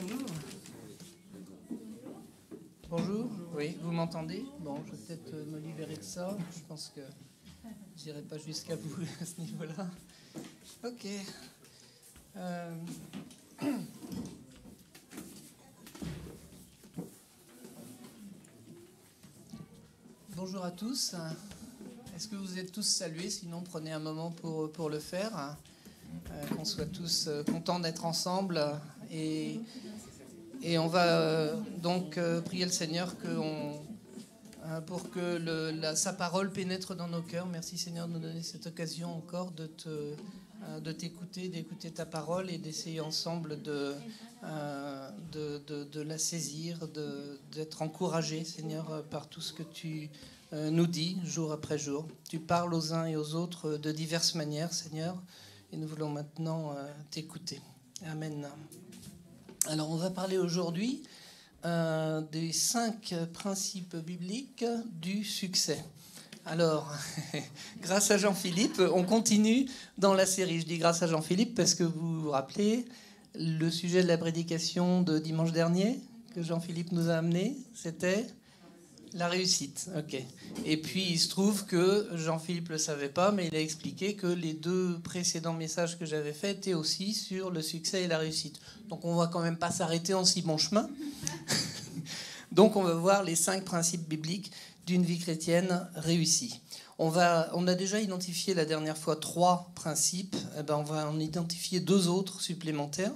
Bonjour. Bonjour, oui, vous m'entendez? Bon, je vais peut-être me libérer de ça. Je pense que je n'irai pas jusqu'à vous à ce niveau-là. Ok. Bonjour à tous. Est-ce que vous êtes tous salués? Sinon, prenez un moment pour le faire. Qu'on soit tous contents d'être ensemble. Et on va donc prier le Seigneur pour que sa parole pénètre dans nos cœurs. Merci Seigneur de nous donner cette occasion encore de t'écouter, d'écouter ta parole et d'essayer ensemble de la saisir, d'être encouragé Seigneur par tout ce que tu nous dis jour après jour. Tu parles aux uns et aux autres de diverses manières Seigneur et nous voulons maintenant t'écouter. Amen. Alors, on va parler aujourd'hui des 5 principes bibliques du succès. Alors, grâce à Jean-Philippe, on continue dans la série. Je dis grâce à Jean-Philippe parce que vous vous rappelez le sujet de la prédication de dimanche dernier que Jean-Philippe nous a amené, c'était la réussite. Ok. Et puis, il se trouve que Jean-Philippe ne le savait pas, mais il a expliqué que les 2 précédents messages que j'avais faits étaient aussi sur le succès et la réussite. Donc, on ne va quand même pas s'arrêter en si bon chemin. Donc, on va voir les 5 principes bibliques d'une vie chrétienne réussie. On a déjà identifié la dernière fois 3 principes. Eh ben, on va en identifier 2 autres supplémentaires.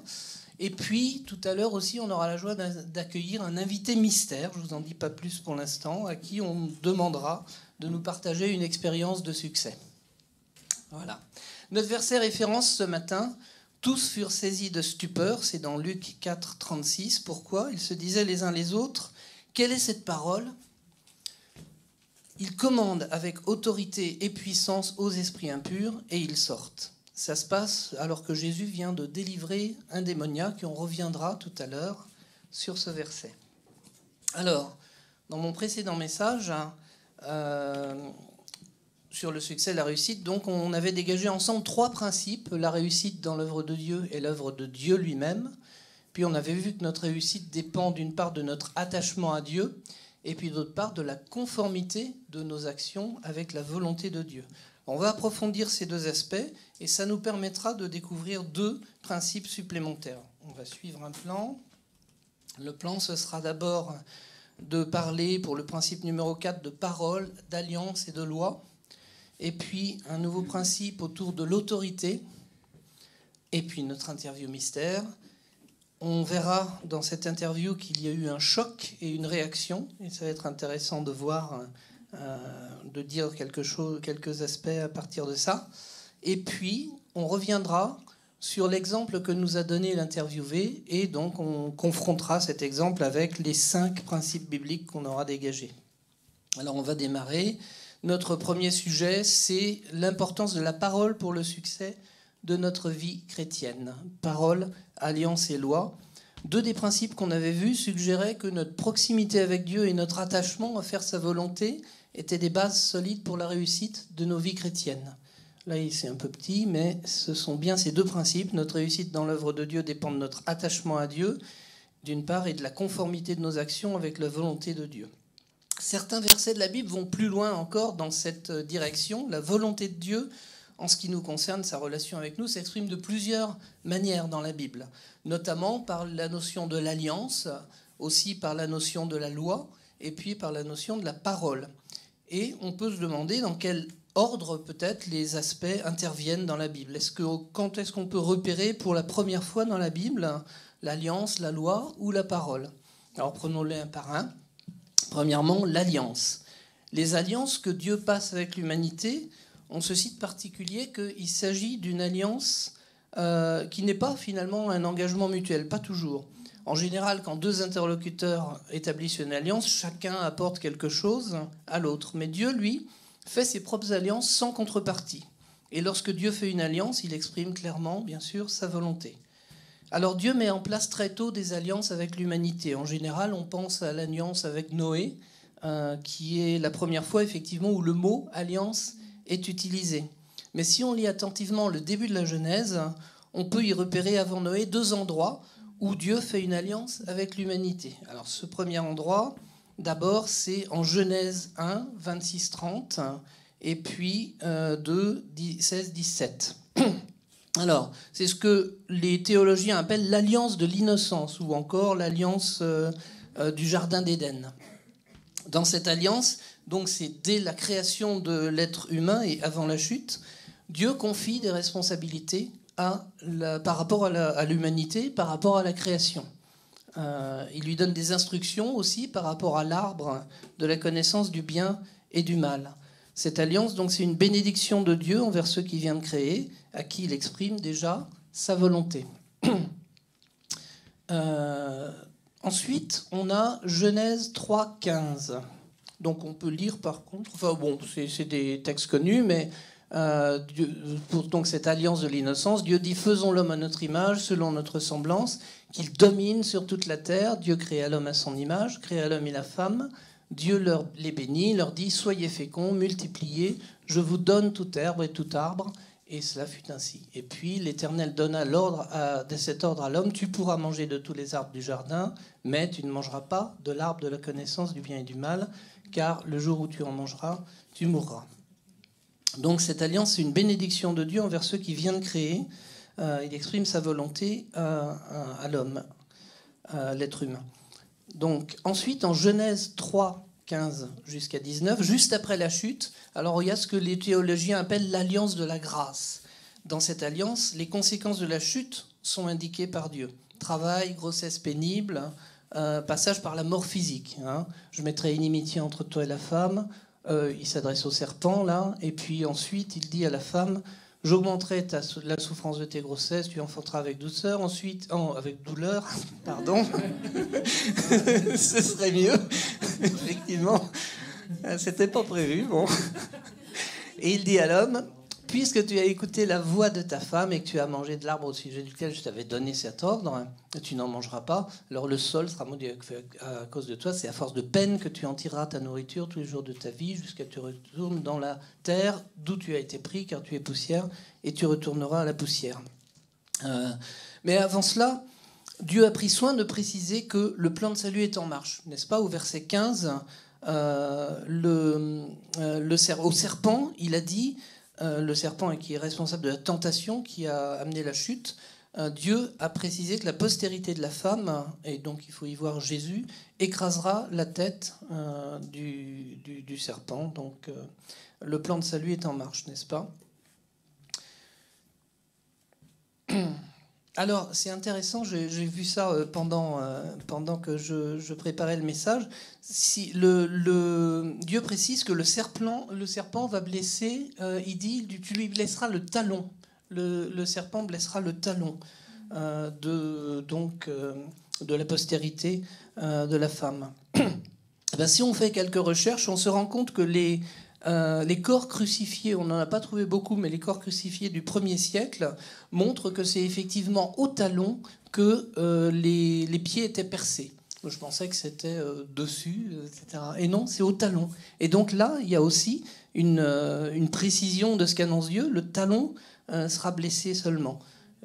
Et puis, tout à l'heure aussi, on aura la joie d'accueillir un invité mystère, je ne vous en dis pas plus pour l'instant, à qui on demandera de nous partager une expérience de succès. Voilà. Notre verset référence ce matin, tous furent saisis de stupeur, c'est dans Luc 4, 36. Pourquoi? Ils se disaient les uns les autres, quelle est cette parole? Ils commandent avec autorité et puissance aux esprits impurs et ils sortent. Ça se passe alors que Jésus vient de délivrer un démoniaque et on reviendra tout à l'heure sur ce verset. Alors, dans mon précédent message sur le succès et la réussite, donc on avait dégagé ensemble 3 principes, la réussite dans l'œuvre de Dieu et l'œuvre de Dieu lui-même. Puis on avait vu que notre réussite dépend d'une part de notre attachement à Dieu et puis d'autre part de la conformité de nos actions avec la volonté de Dieu. On va approfondir ces 2 aspects et ça nous permettra de découvrir 2 principes supplémentaires. On va suivre un plan. Le plan, ce sera d'abord de parler, pour le principe numéro 4, de parole, d'alliance et de loi. Et puis un nouveau principe autour de l'autorité. Et puis notre interview mystère. On verra dans cette interview qu'il y a eu un choc et une réaction. Et ça va être intéressant de voir... de dire quelques aspects à partir de ça. Et puis, on reviendra sur l'exemple que nous a donné l'interviewé, et donc on confrontera cet exemple avec les 5 principes bibliques qu'on aura dégagés. Alors on va démarrer. Notre premier sujet, c'est l'importance de la parole pour le succès de notre vie chrétienne. Parole, alliance et loi. 2 des principes qu'on avait vus suggéraient que notre proximité avec Dieu et notre attachement à faire sa volonté étaient des bases solides pour la réussite de nos vies chrétiennes. Là, c'est un peu petit, mais ce sont bien ces 2 principes. Notre réussite dans l'œuvre de Dieu dépend de notre attachement à Dieu, d'une part, et de la conformité de nos actions avec la volonté de Dieu. Certains versets de la Bible vont plus loin encore dans cette direction. La volonté de Dieu, en ce qui nous concerne, sa relation avec nous, s'exprime de plusieurs manières dans la Bible, notamment par la notion de l'alliance, aussi par la notion de la loi, et puis par la notion de la parole. Et on peut se demander dans quel ordre peut-être les aspects interviennent dans la Bible. Quand est-ce qu'on peut repérer pour la première fois dans la Bible l'alliance, la loi ou la parole? Alors prenons-les un par un. Premièrement, l'alliance. Les alliances que Dieu passe avec l'humanité ont ceci de particulier qu'il s'agit d'une alliance qui n'est pas finalement un engagement mutuel, pas toujours. En général, quand 2 interlocuteurs établissent une alliance, chacun apporte quelque chose à l'autre. Mais Dieu, lui, fait ses propres alliances sans contrepartie. Et lorsque Dieu fait une alliance, il exprime clairement, bien sûr, sa volonté. Alors Dieu met en place très tôt des alliances avec l'humanité. En général, on pense à l'alliance avec Noé, qui est la première fois, effectivement, où le mot « alliance » est utilisé. Mais si on lit attentivement le début de la Genèse, on peut y repérer avant Noé 2 endroits où Dieu fait une alliance avec l'humanité. Alors ce premier endroit, d'abord, c'est en Genèse 1, 26-30, et puis 2, 16-17. Alors, c'est ce que les théologiens appellent l'alliance de l'innocence, ou encore l'alliance du Jardin d'Éden. Dans cette alliance, donc c'est dès la création de l'être humain et avant la chute, Dieu confie des responsabilités par rapport à l'humanité, par rapport à la création. Il lui donne des instructions aussi par rapport à l'arbre de la connaissance du bien et du mal. Cette alliance, donc, c'est une bénédiction de Dieu envers ceux qu'il vient de créer, à qui il exprime déjà sa volonté. Ensuite, on a Genèse 3, 15. Donc on peut lire par contre, enfin bon, c'est des textes connus, mais pour donc cette alliance de l'innocence, Dieu dit « Faisons l'homme à notre image, selon notre semblance, qu'il domine sur toute la terre. Dieu créa l'homme à son image, créa l'homme et la femme. Dieu les bénit, leur dit « Soyez féconds, multipliez, je vous donne tout herbe et tout arbre. » Et cela fut ainsi. Et puis l'Éternel donna de cet ordre à l'homme « Tu pourras manger de tous les arbres du jardin, mais tu ne mangeras pas de l'arbre de la connaissance du bien et du mal, car le jour où tu en mangeras, tu mourras. » Donc cette alliance, c'est une bénédiction de Dieu envers ceux qu'il vient de créer. Il exprime sa volonté à l'homme, à l'être humain. Donc ensuite, en Genèse 3, 15 jusqu'à 19, juste après la chute, alors il y a ce que les théologiens appellent l'alliance de la grâce. Dans cette alliance, les conséquences de la chute sont indiquées par Dieu. Travail, grossesse pénible, passage par la mort physique. Je mettrai inimitié entre toi et la femme. Il s'adresse au serpent, là. Et puis ensuite, il dit à la femme, j'augmenterai la souffrance de tes grossesses, tu enfanteras avec douceur. Ensuite, avec douleur, pardon. Ce serait mieux, effectivement. C'était pas prévu, bon. Et il dit à l'homme, puisque tu as écouté la voix de ta femme et que tu as mangé de l'arbre au sujet duquel je t'avais donné cet ordre, tu n'en mangeras pas, alors le sol sera maudit à cause de toi. C'est à force de peine que tu en tireras ta nourriture tous les jours de ta vie, jusqu'à ce que tu retournes dans la terre d'où tu as été pris, car tu es poussière, et tu retourneras à la poussière. Mais avant cela, Dieu a pris soin de préciser que le plan de salut est en marche, n'est-ce pas? Au verset 15, au serpent, il a dit... le serpent qui est responsable de la tentation qui a amené la chute, Dieu a précisé que la postérité de la femme, et donc il faut y voir Jésus, écrasera la tête du serpent. Donc le plan de salut est en marche, n'est-ce pas? Alors, c'est intéressant, j'ai vu ça pendant que je préparais le message. Si Dieu précise que le serpent va blesser, il dit, tu lui blesseras le talon. le serpent blessera le talon de la postérité de la femme. Ben, si on fait quelques recherches, on se rend compte que les corps crucifiés, on n'en a pas trouvé beaucoup, mais les corps crucifiés du 1er siècle montrent que c'est effectivement au talon que les pieds étaient percés. Je pensais que c'était dessus, etc. Et non, c'est au talon. Et donc là, il y a aussi une précision de ce qu'annonce Dieu. Le talon sera blessé seulement.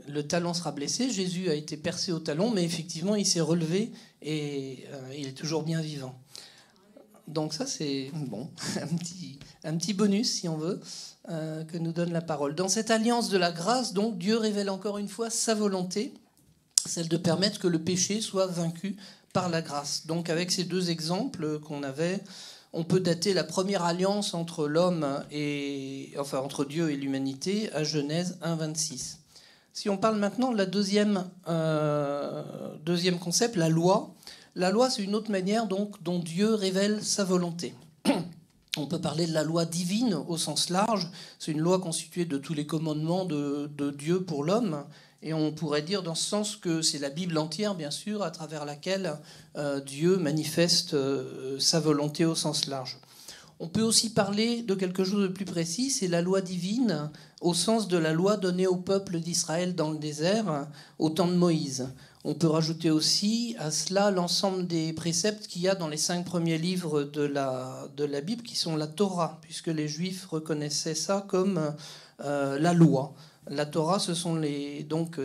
Le talon sera blessé. Jésus a été percé au talon, mais effectivement, il s'est relevé et il est toujours bien vivant. Donc ça, c'est bon, un petit bonus, si on veut, que nous donne la parole. Dans cette alliance de la grâce, donc, Dieu révèle encore une fois sa volonté, celle de permettre que le péché soit vaincu par la grâce. Donc avec ces deux exemples qu'on avait, on peut dater la première alliance entre entre Dieu et l'humanité à Genèse 1,26. Si on parle maintenant de la deuxième concept, la loi. La loi, c'est une autre manière donc dont Dieu révèle sa volonté. On peut parler de la loi divine au sens large. C'est une loi constituée de tous les commandements de Dieu pour l'homme. Et on pourrait dire dans ce sens que c'est la Bible entière, bien sûr, à travers laquelle Dieu manifeste sa volonté au sens large. On peut aussi parler de quelque chose de plus précis, c'est la loi divine au sens de la loi donnée au peuple d'Israël dans le désert au temps de Moïse. On peut rajouter aussi à cela l'ensemble des préceptes qu'il y a dans les 5 premiers livres de la Bible, qui sont la Torah, puisque les Juifs reconnaissaient ça comme la loi. La Torah, ce sont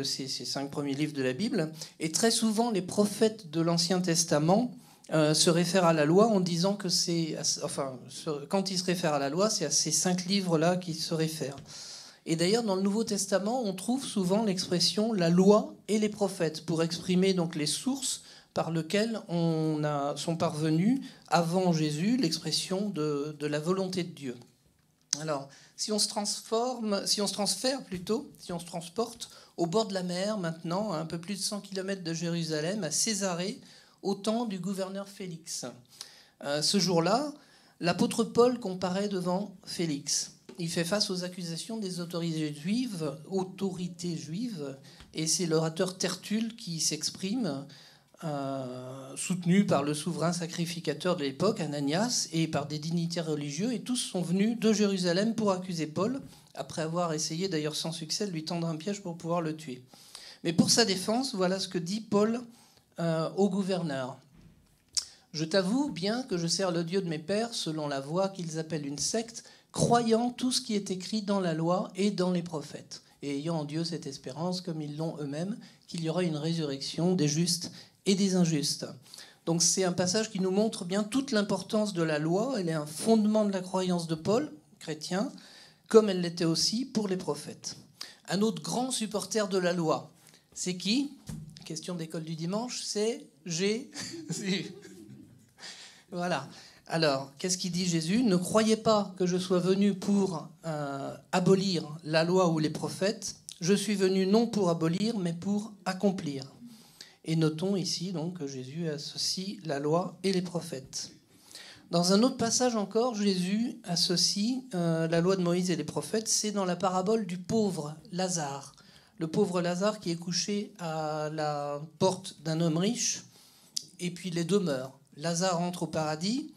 ces 5 premiers livres de la Bible. Et très souvent, les prophètes de l'Ancien Testament se réfèrent à la loi en disant que quand ils se réfèrent à la loi, c'est à ces 5 livres-là qu'ils se réfèrent. Et d'ailleurs, dans le Nouveau Testament, on trouve souvent l'expression « la loi et les prophètes » pour exprimer donc les sources par lesquelles sont parvenus, avant Jésus, l'expression de la volonté de Dieu. Alors, si on se transporte au bord de la mer maintenant, à un peu plus de 100 km de Jérusalem, à Césarée, au temps du gouverneur Félix. Ce jour-là, l'apôtre Paul comparaît devant Félix. Il fait face aux accusations des autorités juives, et c'est l'orateur Tertulle qui s'exprime, soutenu par le souverain sacrificateur de l'époque, Ananias, et par des dignitaires religieux, et tous sont venus de Jérusalem pour accuser Paul, après avoir essayé d'ailleurs sans succès de lui tendre un piège pour pouvoir le tuer. Mais pour sa défense, voilà ce que dit Paul au gouverneur. « Je t'avoue bien que je sers le Dieu de mes pères selon la voie qu'ils appellent une secte, croyant tout ce qui est écrit dans la loi et dans les prophètes, et ayant en Dieu cette espérance, comme ils l'ont eux-mêmes, qu'il y aura une résurrection des justes et des injustes. » Donc c'est un passage qui nous montre bien toute l'importance de la loi. Elle est un fondement de la croyance de Paul, chrétien, comme elle l'était aussi pour les prophètes. Un autre grand supporter de la loi, c'est qui ? Question d'école du dimanche, c'est Jésus. Voilà. Alors, qu'est-ce qu'il dit Jésus ? Ne croyez pas que je sois venu pour abolir la loi ou les prophètes. Je suis venu non pour abolir, mais pour accomplir. Et notons ici donc que Jésus associe la loi et les prophètes. Dans un autre passage encore, Jésus associe la loi de Moïse et les prophètes. C'est dans la parabole du pauvre Lazare. Le pauvre Lazare qui est couché à la porte d'un homme riche, et puis les deux meurent. Lazare entre au paradis,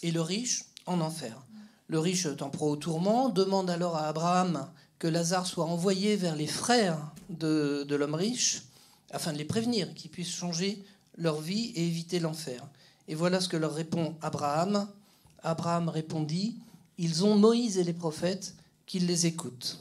et le riche en enfer. Le riche, en proie au tourment, demande alors à Abraham que Lazare soit envoyé vers les frères de l'homme riche, afin de les prévenir, qu'ils puissent changer leur vie et éviter l'enfer. Et voilà ce que leur répond Abraham. Abraham répondit, « Ils ont Moïse et les prophètes, qu'ils les écoutent. »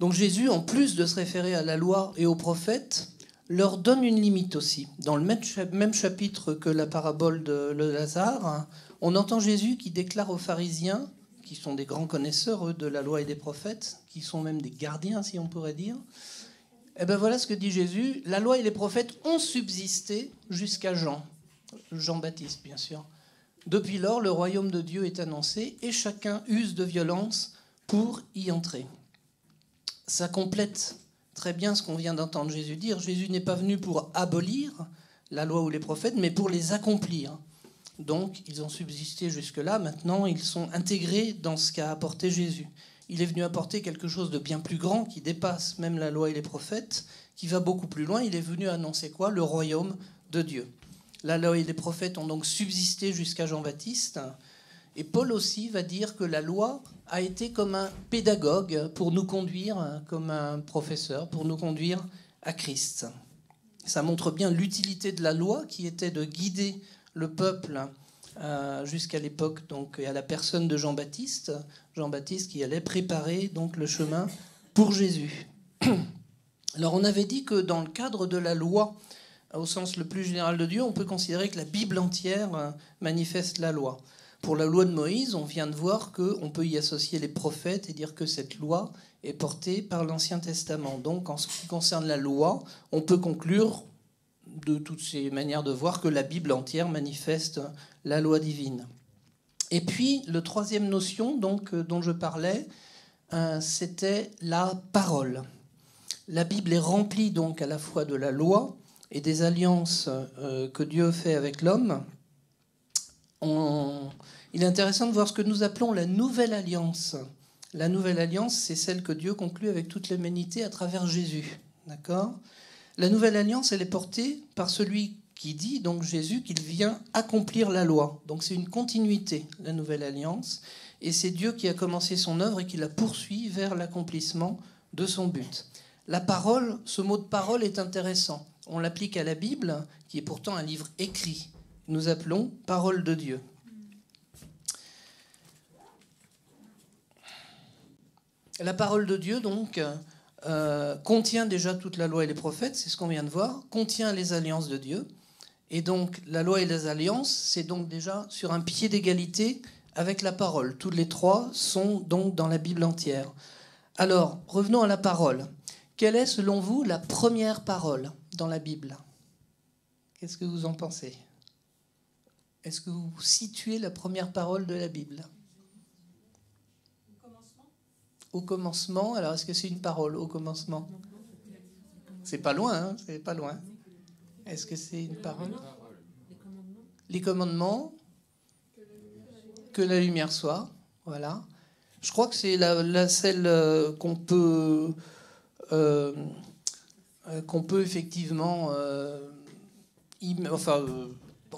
Donc Jésus, en plus de se référer à la loi et aux prophètes, leur donne une limite aussi. Dans le même chapitre que la parabole de Lazare, on entend Jésus qui déclare aux pharisiens, qui sont des grands connaisseurs, eux, de la loi et des prophètes, qui sont même des gardiens, si on pourrait dire. Et bien voilà ce que dit Jésus. La loi et les prophètes ont subsisté jusqu'à Jean-Baptiste, bien sûr. Depuis lors, le royaume de Dieu est annoncé et chacun use de violence pour y entrer. Ça complète très bien ce qu'on vient d'entendre Jésus dire. Jésus n'est pas venu pour abolir la loi ou les prophètes, mais pour les accomplir. Donc, ils ont subsisté jusque-là. Maintenant, ils sont intégrés dans ce qu'a apporté Jésus. il est venu apporter quelque chose de bien plus grand, qui dépasse même la loi et les prophètes, qui va beaucoup plus loin. Il est venu annoncer quoi? Le royaume de Dieu. La loi et les prophètes ont donc subsisté jusqu'à Jean-Baptiste. Et Paul aussi va dire que la loi a été comme un pédagogue pour nous conduire, comme un professeur, pour nous conduire à Christ. Ça montre bien l'utilité de la loi qui était de guider le peuple jusqu'à l'époque, donc, et à la personne de Jean-Baptiste. Jean-Baptiste qui allait préparer donc le chemin pour Jésus. Alors on avait dit que dans le cadre de la loi, au sens le plus général de Dieu, on peut considérer que la Bible entière manifeste la loi. Pour la loi de Moïse, on vient de voir qu'on peut y associer les prophètes et dire que cette loi est portée par l'Ancien Testament. Donc en ce qui concerne la loi, on peut conclure de toutes ces manières de voir que la Bible entière manifeste la loi divine. Et puis, la troisième notion donc, dont je parlais, c'était la parole. La Bible est remplie donc à la fois de la loi et des alliances que Dieu fait avec l'homme. Il est intéressant de voir ce que nous appelons la nouvelle alliance. La nouvelle alliance, c'est celle que Dieu conclut avec toute l'humanité à travers Jésus. D'accord ? La nouvelle alliance, elle est portée par celui qui dit, donc Jésus, qu'il vient accomplir la loi. Donc c'est une continuité, la nouvelle alliance. Et c'est Dieu qui a commencé son œuvre et qui la poursuit vers l'accomplissement de son but. La parole, ce mot de parole est intéressant. On l'applique à la Bible, qui est pourtant un livre écrit. Nous appelons parole de Dieu. La parole de Dieu, donc, contient déjà toute la loi et les prophètes, c'est ce qu'on vient de voir, contient les alliances de Dieu. Et donc, la loi et les alliances, c'est donc déjà sur un pied d'égalité avec la parole. Toutes les trois sont donc dans la Bible entière. Alors, revenons à la parole. Quelle est, selon vous, la première parole dans la Bible? Qu'est-ce que vous en pensez? Est-ce que vous situez la première parole de la Bible? Au commencement, alors est-ce que c'est une parole au commencement? C'est pas loin, hein, c'est pas loin. Est-ce que c'est une parole? Les commandements, que la lumière soit, voilà. Je crois que c'est celle qu'on peut effectivement,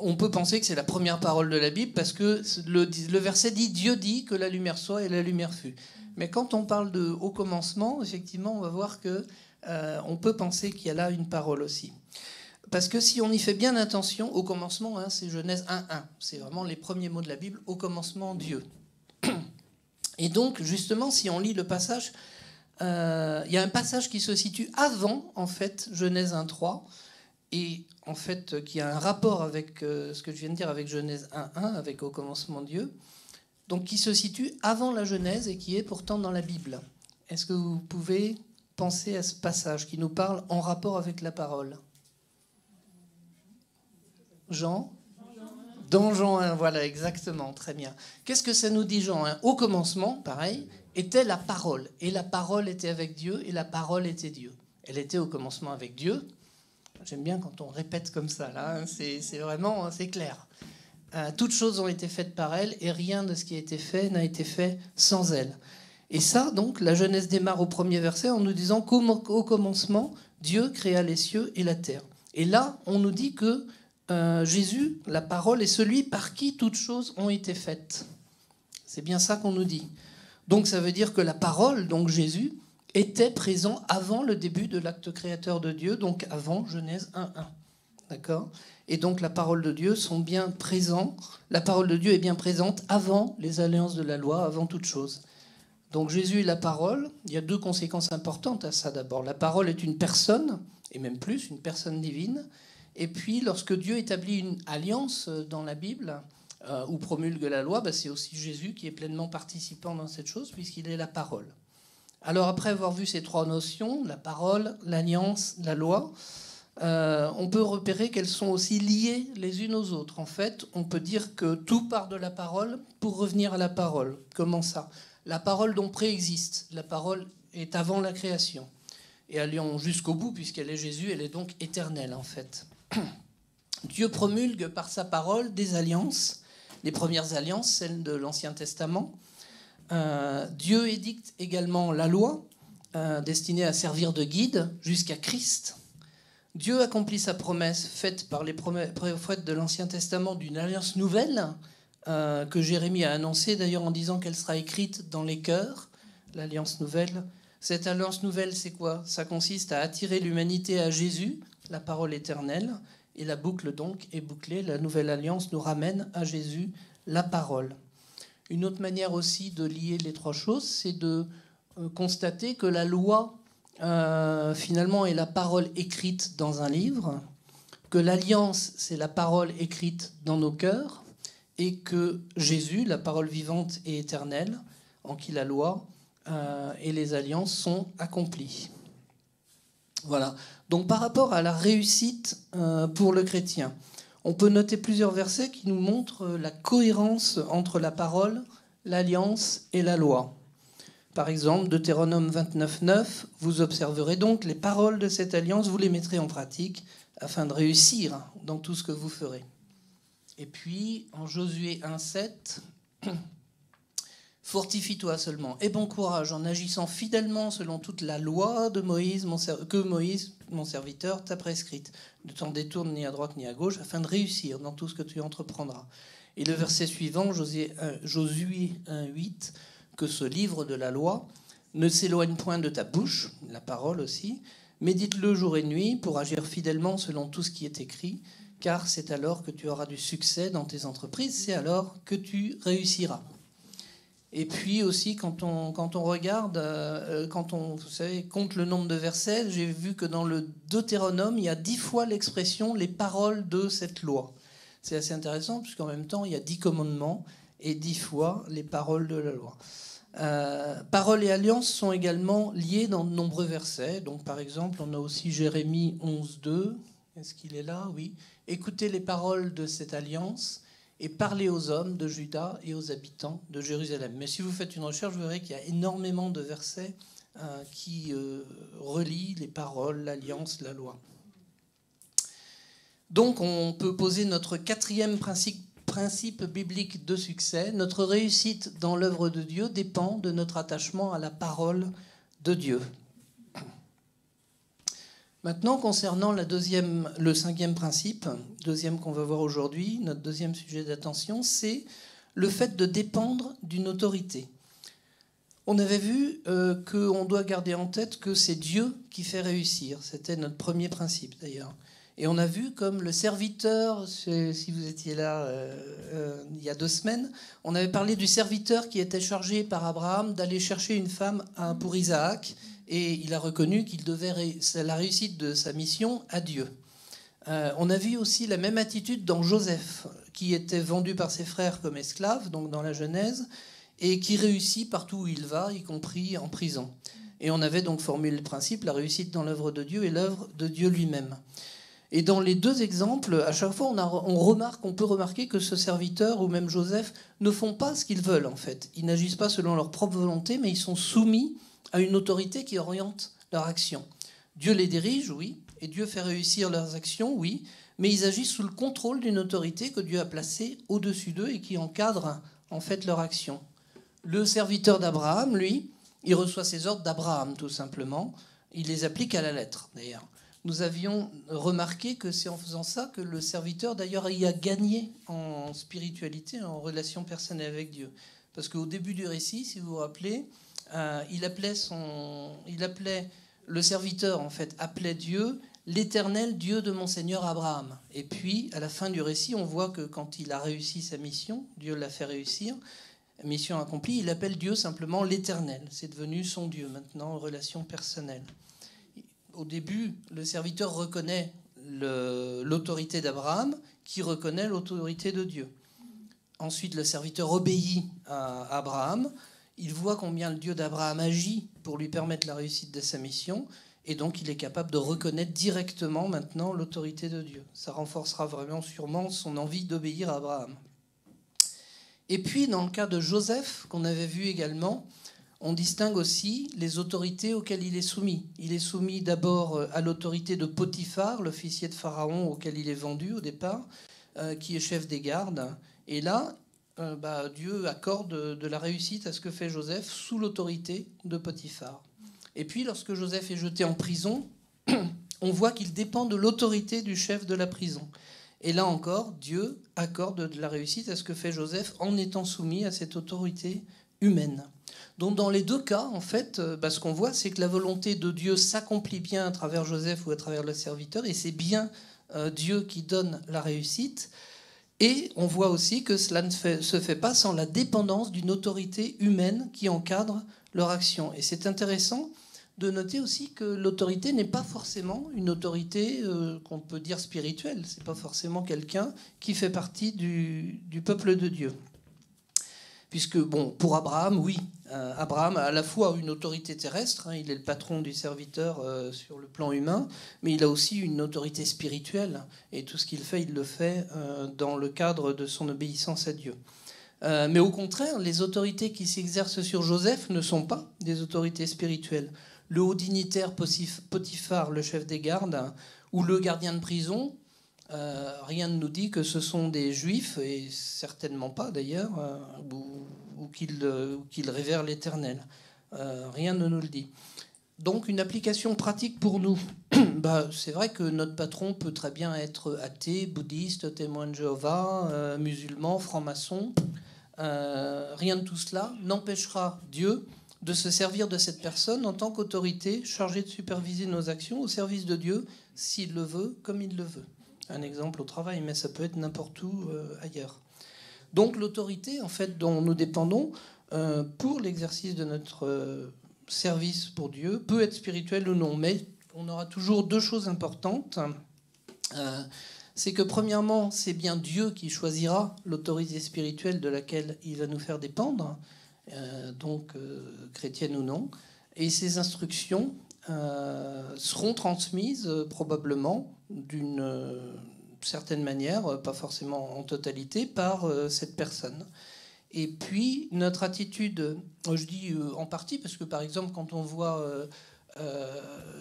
on peut penser que c'est la première parole de la Bible parce que le verset dit « Dieu dit que la lumière soit et la lumière fut ». Mais quand on parle de « au commencement », effectivement, on va voir que on peut penser qu'il y a là une parole aussi. Parce que si on y fait bien attention, au commencement, hein, c'est Genèse 1.1. C'est vraiment les premiers mots de la Bible, au commencement, Dieu. Et donc, justement, si on lit le passage, il y a un passage qui se situe avant, en fait, Genèse 1.3, et en fait, qui a un rapport avec ce que je viens de dire avec Genèse 1.1, avec au commencement Dieu, donc qui se situe avant la Genèse et qui est pourtant dans la Bible. Est-ce que vous pouvez penser à ce passage qui nous parle en rapport avec la parole? Jean? Dans Jean 1, voilà, exactement, très bien. Qu'est-ce que ça nous dit Jean 1? Au commencement, pareil, était la parole. Et la parole était avec Dieu, et la parole était Dieu. Elle était au commencement avec Dieu. J'aime bien quand on répète comme ça, là, hein, c'est vraiment, c'est clair. Toutes choses ont été faites par elle, et rien de ce qui a été fait n'a été fait sans elle. Et ça, donc, la Genèse démarre au premier verset en nous disant qu'au commencement, Dieu créa les cieux et la terre. Et là, on nous dit que Jésus, la parole, est celui par qui toutes choses ont été faites. C'est bien ça qu'on nous dit. Donc ça veut dire que la parole, donc Jésus, était présent avant le début de l'acte créateur de Dieu, donc avant Genèse 1.1. D'accord ? Et donc la parole de Dieu sont bien présents. La parole de Dieu est bien présente avant les alliances de la loi, avant toute chose. Donc Jésus est la parole. Il y a deux conséquences importantes à ça d'abord. La parole est une personne, et même plus, une personne divine. Et puis, lorsque Dieu établit une alliance dans la Bible, ou promulgue la loi, c'est aussi Jésus qui est pleinement participant dans cette chose, puisqu'il est la parole. Alors, après avoir vu ces trois notions, la parole, l'alliance, la loi, on peut repérer qu'elles sont aussi liées les unes aux autres. En fait, on peut dire que tout part de la parole pour revenir à la parole. Comment ça? La parole donc préexiste. La parole est avant la création. Et allant jusqu'au bout, puisqu'elle est Jésus, elle est donc éternelle, en fait. Dieu promulgue par sa parole des alliances, les premières alliances, celles de l'Ancien Testament, Dieu édicte également la loi, destinée à servir de guide jusqu'à Christ. Dieu accomplit sa promesse faite par les prophètes de l'Ancien Testament d'une alliance nouvelle, que Jérémie a annoncée d'ailleurs en disant qu'elle sera écrite dans les cœurs, l'alliance nouvelle. Cette alliance nouvelle, c'est quoi? Ça consiste à attirer l'humanité à Jésus, la parole éternelle, et la boucle donc est bouclée. La nouvelle alliance nous ramène à Jésus, la parole. Une autre manière aussi de lier les trois choses, c'est de constater que la loi, finalement, est la parole écrite dans un livre, que l'alliance, c'est la parole écrite dans nos cœurs, et que Jésus, la parole vivante et éternelle, en qui la loi et les alliances sont accomplies. Voilà. Donc par rapport à la réussite pour le chrétien, on peut noter plusieurs versets qui nous montrent la cohérence entre la parole, l'alliance et la loi. Par exemple, Deutéronome 29:9, vous observerez donc les paroles de cette alliance, vous les mettrez en pratique afin de réussir dans tout ce que vous ferez. Et puis, en Josué 1:7, fortifie-toi seulement et bon courage en agissant fidèlement selon toute la loi de Moïse, que Moïse, mon serviteur, t'a prescrite. Ne t'en détourne ni à droite ni à gauche afin de réussir dans tout ce que tu entreprendras. Et le verset suivant, Josué 1:8, que ce livre de la loi ne s'éloigne point de ta bouche, la parole aussi, médite-le jour et nuit pour agir fidèlement selon tout ce qui est écrit, car c'est alors que tu auras du succès dans tes entreprises, c'est alors que tu réussiras. Et puis aussi, quand on regarde, quand on compte le nombre de versets, j'ai vu que dans le Deutéronome, il y a 10 fois l'expression « les paroles de cette loi ». C'est assez intéressant, puisqu'en même temps, il y a 10 commandements et 10 fois les paroles de la loi. Paroles et alliances sont également liées dans de nombreux versets. Donc, par exemple, on a aussi Jérémie 11:2. Est-ce qu'il est là? Oui. Écoutez les paroles de cette alliance et parlez aux hommes de Juda et aux habitants de Jérusalem. Mais si vous faites une recherche, vous verrez qu'il y a énormément de versets qui relient les paroles, l'alliance, la loi. Donc, on peut poser notre quatrième principe biblique de succès. Notre réussite dans l'œuvre de Dieu dépend de notre attachement à la parole de Dieu. Maintenant, concernant le cinquième principe, deuxième qu'on va voir aujourd'hui, notre deuxième sujet d'attention, c'est le fait de dépendre d'une autorité. On avait vu qu'on doit garder en tête que c'est Dieu qui fait réussir. C'était notre premier principe d'ailleurs. Et on a vu comme le serviteur, si vous étiez là il y a 2 semaines, on avait parlé du serviteur qui était chargé par Abraham d'aller chercher une femme pour Isaac, et il a reconnu qu'il devait la réussite de sa mission à Dieu. On a vu aussi la même attitude dans Joseph, qui était vendu par ses frères comme esclave, donc dans la Genèse, et qui réussit partout où il va, y compris en prison. Et on avait donc formulé le principe, la réussite dans l'œuvre de Dieu et l'œuvre de Dieu lui-même. Et dans les 2 exemples, à chaque fois, on peut remarquer que ce serviteur ou même Joseph ne font pas ce qu'ils veulent, en fait. Ils n'agissent pas selon leur propre volonté, mais ils sont soumis à une autorité qui oriente leur action. Dieu les dirige, oui, et Dieu fait réussir leurs actions, oui, mais ils agissent sous le contrôle d'une autorité que Dieu a placée au-dessus d'eux et qui encadre, en fait, leur action. Le serviteur d'Abraham, lui, il reçoit ses ordres d'Abraham, tout simplement. Il les applique à la lettre, d'ailleurs. Nous avions remarqué que c'est en faisant ça que le serviteur, d'ailleurs, y a gagné en spiritualité, en relation personnelle avec Dieu. Parce qu'au début du récit, si vous vous rappelez, le serviteur, en fait, appelait Dieu l'Éternel Dieu de mon Seigneur Abraham. Et puis, à la fin du récit, on voit que quand il a réussi sa mission, Dieu l'a fait réussir, mission accomplie, il appelle Dieu simplement l'Éternel. C'est devenu son Dieu maintenant, en relation personnelle. Au début, le serviteur reconnaît l'autorité d'Abraham, qui reconnaît l'autorité de Dieu. Ensuite, le serviteur obéit à Abraham. Il voit combien le Dieu d'Abraham agit pour lui permettre la réussite de sa mission. Et donc, il est capable de reconnaître directement maintenant l'autorité de Dieu. Ça renforcera vraiment sûrement son envie d'obéir à Abraham. Et puis, dans le cas de Joseph, qu'on avait vu également, on distingue aussi les autorités auxquelles il est soumis. Il est soumis d'abord à l'autorité de Potiphar, l'officier de Pharaon auquel il est vendu au départ, qui est chef des gardes. Et là, Dieu accorde de la réussite à ce que fait Joseph sous l'autorité de Potiphar. Et puis, lorsque Joseph est jeté en prison, on voit qu'il dépend de l'autorité du chef de la prison. Et là encore, Dieu accorde de la réussite à ce que fait Joseph en étant soumis à cette autorité humaine. Donc dans les deux cas, en fait, ce qu'on voit, c'est que la volonté de Dieu s'accomplit bien à travers Joseph ou à travers le serviteur, et c'est bien Dieu qui donne la réussite. Et on voit aussi que cela ne se fait pas sans la dépendance d'une autorité humaine qui encadre leur action. Et c'est intéressant de noter aussi que l'autorité n'est pas forcément une autorité qu'on peut dire spirituelle. C'est pas forcément quelqu'un qui fait partie du peuple de Dieu. Puisque, pour Abraham, oui, Abraham a à la fois une autorité terrestre, hein, il est le patron du serviteur sur le plan humain, mais il a aussi une autorité spirituelle, et tout ce qu'il fait, il le fait dans le cadre de son obéissance à Dieu. Mais au contraire, les autorités qui s'exercent sur Joseph ne sont pas des autorités spirituelles. Le haut dignitaire Potiphar, le chef des gardes, ou le gardien de prison, rien ne nous dit que ce sont des juifs, et certainement pas d'ailleurs, ou qu'ils révèrent l'Éternel. Rien ne nous le dit. Donc une application pratique pour nous. C'est vrai que notre patron peut très bien être athée, bouddhiste, témoin de Jéhovah, musulman, franc-maçon. Rien de tout cela n'empêchera Dieu de se servir de cette personne en tant qu'autorité chargée de superviser nos actions au service de Dieu, s'il le veut, comme il le veut. Un exemple au travail, mais ça peut être n'importe où ailleurs. Donc l'autorité, en fait, dont nous dépendons pour l'exercice de notre service pour Dieu, peut être spirituelle ou non, mais on aura toujours deux choses importantes. C'est que premièrement, c'est bien Dieu qui choisira l'autorité spirituelle de laquelle il va nous faire dépendre, chrétienne ou non, et ces instructions seront transmises probablement d'une certaine manière, pas forcément en totalité, par cette personne. Et puis notre attitude, je dis en partie parce que par exemple quand on voit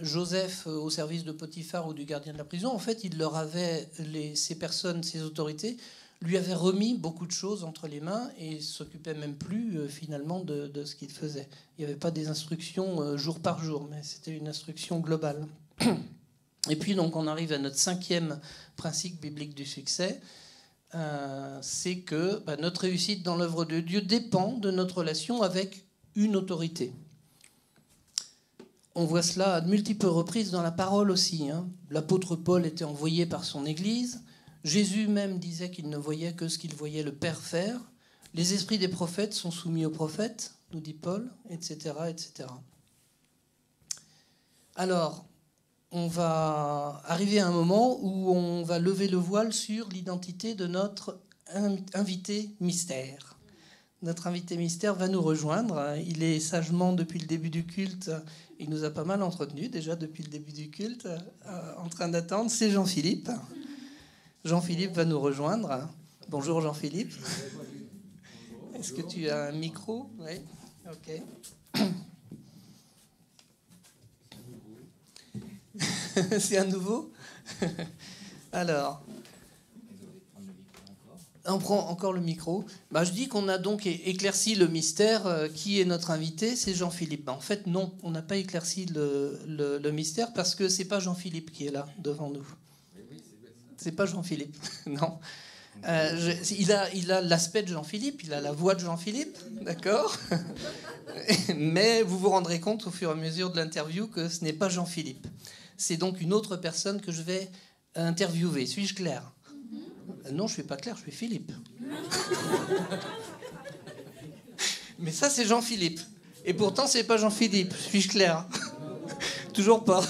Joseph au service de Potiphar ou du gardien de la prison, en fait il leur avait, ces personnes, ces autorités lui avaient remis beaucoup de choses entre les mains et s'occupaient même plus finalement de ce qu'il faisait. Il n'y avait pas des instructions jour par jour, mais c'était une instruction globale. Et puis donc on arrive à notre 5e principe biblique du succès, c'est que notre réussite dans l'œuvre de Dieu dépend de notre relation avec une autorité. On voit cela à de multiples reprises dans la parole aussi. Hein. L'apôtre Paul était envoyé par son Église. Jésus même disait qu'il ne voyait que ce qu'il voyait le Père faire. Les esprits des prophètes sont soumis aux prophètes, nous dit Paul, etc., etc. Alors, on va arriver à un moment où on va lever le voile sur l'identité de notre invité mystère. Notre invité mystère va nous rejoindre. Il est sagement depuis le début du culte. Il nous a pas mal entretenus déjà depuis le début du culte, en train d'attendre. C'est Jean-Philippe. Jean-Philippe va nous rejoindre. Bonjour Jean-Philippe. Est-ce que tu as un micro? Oui. Ok. C'est un nouveau. Alors, on prend encore le micro. Je dis qu'on a donc éclairci le mystère. Qui est notre invité? C'est Jean-Philippe. En fait, non, on n'a pas éclairci le mystère parce que c'est pas Jean-Philippe qui est là devant nous. C'est pas Jean-Philippe, non. Il a l'aspect de Jean-Philippe, il a la voix de Jean-Philippe, d'accord. Mais vous vous rendrez compte au fur et à mesure de l'interview que ce n'est pas Jean-Philippe. C'est donc une autre personne que je vais interviewer. Suis-je clair? Non, je ne suis pas clair, je suis Philippe. Mais ça, c'est Jean-Philippe. Et pourtant, c'est pas Jean-Philippe. Suis-je clair? Toujours pas.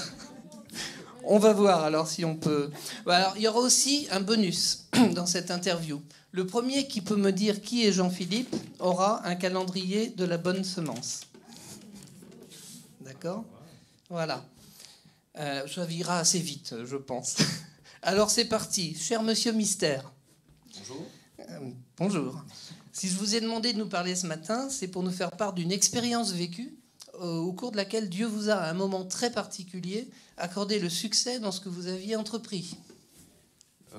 On va voir alors si on peut. Alors, il y aura aussi un bonus dans cette interview. Le premier qui peut me dire qui est Jean-Philippe aura un calendrier de la bonne semence. D'accord? Voilà. Ça ira assez vite, je pense. Alors c'est parti. Cher monsieur Mystère. Bonjour. Bonjour. Si je vous ai demandé de nous parler ce matin, c'est pour nous faire part d'une expérience vécue au cours de laquelle Dieu vous a, à un moment très particulier, accordé le succès dans ce que vous aviez entrepris.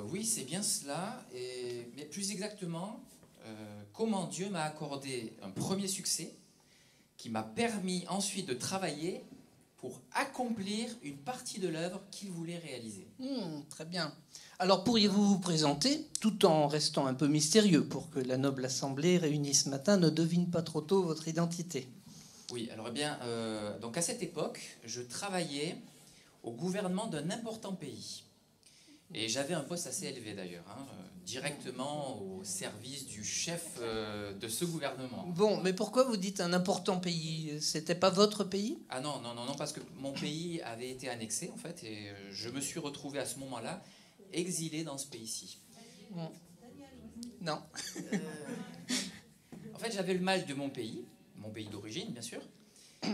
Oui, c'est bien cela. Mais plus exactement, comment Dieu m'a accordé un premier succès qui m'a permis ensuite de travailler pour accomplir une partie de l'œuvre qu'il voulait réaliser. Très bien. Alors pourriez-vous vous présenter, tout en restant un peu mystérieux, pour que la noble assemblée réunie ce matin ne devine pas trop tôt votre identité? Oui, alors eh bien, donc à cette époque, je travaillais au gouvernement d'un important pays. Et j'avais un poste assez élevé d'ailleurs, directement au service du chef de ce gouvernement. Bon, mais pourquoi vous dites un important pays? C'était pas votre pays? Ah non, parce que mon pays avait été annexé en fait, et je me suis retrouvé à ce moment-là exilé dans ce pays-ci. Non. En fait, j'avais le mal de mon pays d'origine bien sûr,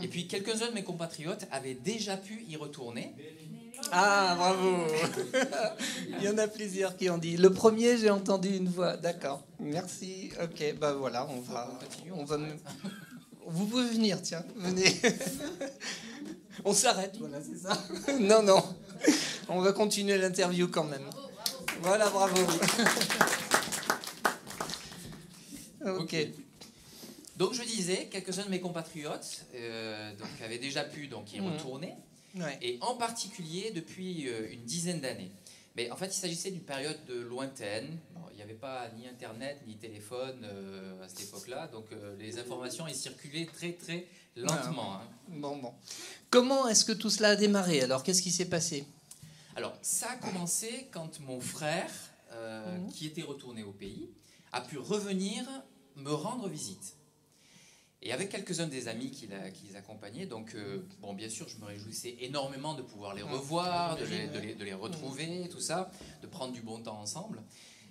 et puis quelques-uns de mes compatriotes avaient déjà pu y retourner. Ah, bravo. Il y en a plusieurs qui ont dit. Le premier, j'ai entendu une voix. D'accord. Merci. Ok, bah voilà, on va. Vous pouvez venir, tiens, venez. On s'arrête, voilà, c'est ça. Non. On va continuer l'interview quand même. Voilà, bravo. Ok. Donc je disais, quelques-uns de mes compatriotes avaient déjà pu y retourner. Ouais. Et en particulier depuis une dizaine d'années. Mais en fait, il s'agissait d'une période lointaine. Bon, il n'y avait pas ni Internet, ni téléphone à cette époque-là. Donc les informations y circulaient très, très lentement. Bon. Comment est-ce que tout cela a démarré? Alors, qu'est-ce qui s'est passé? Alors, ça a commencé quand mon frère, qui était retourné au pays, a pu revenir me rendre visite. Et avec quelques-uns des amis qui les accompagnaient, donc bon, bien sûr, je me réjouissais énormément de pouvoir les revoir, de les retrouver, tout ça, de prendre du bon temps ensemble.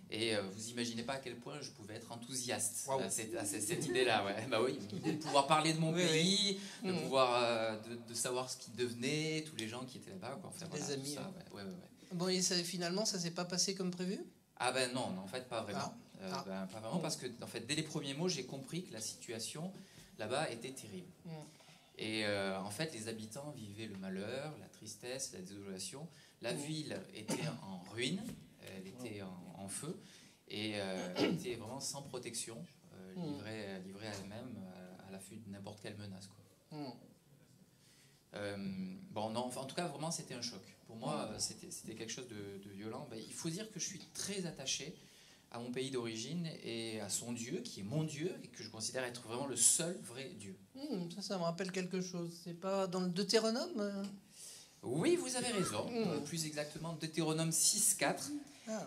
Et vous imaginez pas à quel point je pouvais être enthousiaste à cette idée-là. Ouais. Bah oui, de pouvoir parler de mon pays, de pouvoir de savoir ce qu'il devenait, tous les gens qui étaient là-bas. Enfin, les amis. ça, ouais. Bon, et finalement, ça s'est pas passé comme prévu? Ah ben non, en fait, pas vraiment. Pas vraiment, parce que en fait, dès les premiers mots, j'ai compris que la situation là-bas était terrible. Et en fait, les habitants vivaient le malheur, la tristesse, la désolation. La ville était en ruine, elle était en feu, et elle était vraiment sans protection, livrée à elle-même, à l'affût de n'importe quelle menace, quoi. Bon, non, enfin, en tout cas, vraiment, c'était un choc. Pour moi, c'était quelque chose de violent. Ben, il faut dire que je suis très attaché à mon pays d'origine et à son Dieu, qui est mon Dieu, et que je considère être vraiment le seul vrai Dieu. Ça me rappelle quelque chose. C'est pas dans le Deutéronome? Oui, vous avez raison. Plus exactement, Deutéronome 6.4.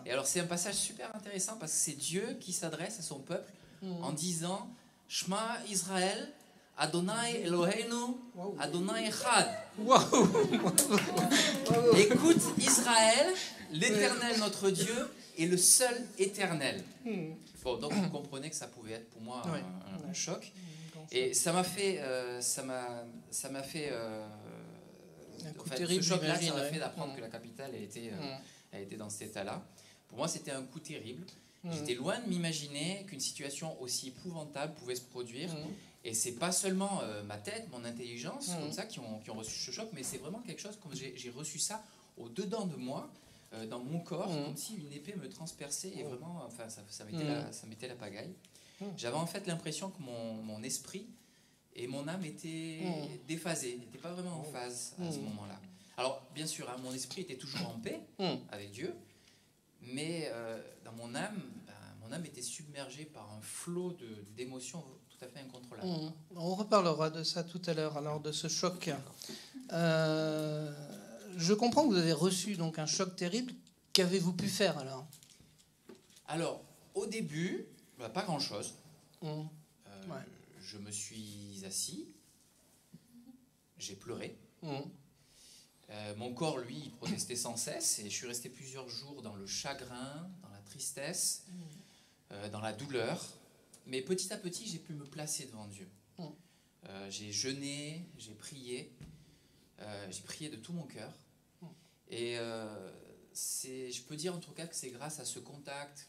Et alors, c'est un passage super intéressant parce que c'est Dieu qui s'adresse à son peuple en disant « Shema Israël, Adonai Eloheinu, Adonai Echad. » Écoute Israël, l'Éternel notre Dieu est le seul éternel. Bon, donc vous comprenez que ça pouvait être pour moi un choc. Et ça m'a fait... ce choc-là, ça m'a fait d'apprendre que la capitale a été dans cet état-là. Pour moi, c'était un coup terrible. J'étais loin de m'imaginer qu'une situation aussi épouvantable pouvait se produire. Et c'est pas seulement ma tête, mon intelligence, comme ça, qui ont reçu ce choc, mais c'est vraiment quelque chose, comme j'ai reçu ça au-dedans de moi, dans mon corps, comme si une épée me transperçait, et vraiment, enfin, ça mettait la pagaille. J'avais en fait l'impression que mon esprit et mon âme étaient déphasés, n'étaient pas vraiment en phase à ce moment-là. Alors, bien sûr, mon esprit était toujours en paix avec Dieu, mais dans mon âme était submergée par un flot d'émotions tout à fait incontrôlable. On reparlera de ça tout à l'heure, alors de ce choc. Je comprends que vous avez reçu donc un choc terrible. Qu'avez-vous pu faire alors? Alors, au début, pas grand-chose. Je me suis assis, j'ai pleuré. Mon corps, lui, il protestait sans cesse, et je suis resté plusieurs jours dans le chagrin, dans la tristesse, dans la douleur. Mais petit à petit, j'ai pu me placer devant Dieu. J'ai jeûné, j'ai prié de tout mon cœur. Et je peux dire en tout cas que c'est grâce à ce contact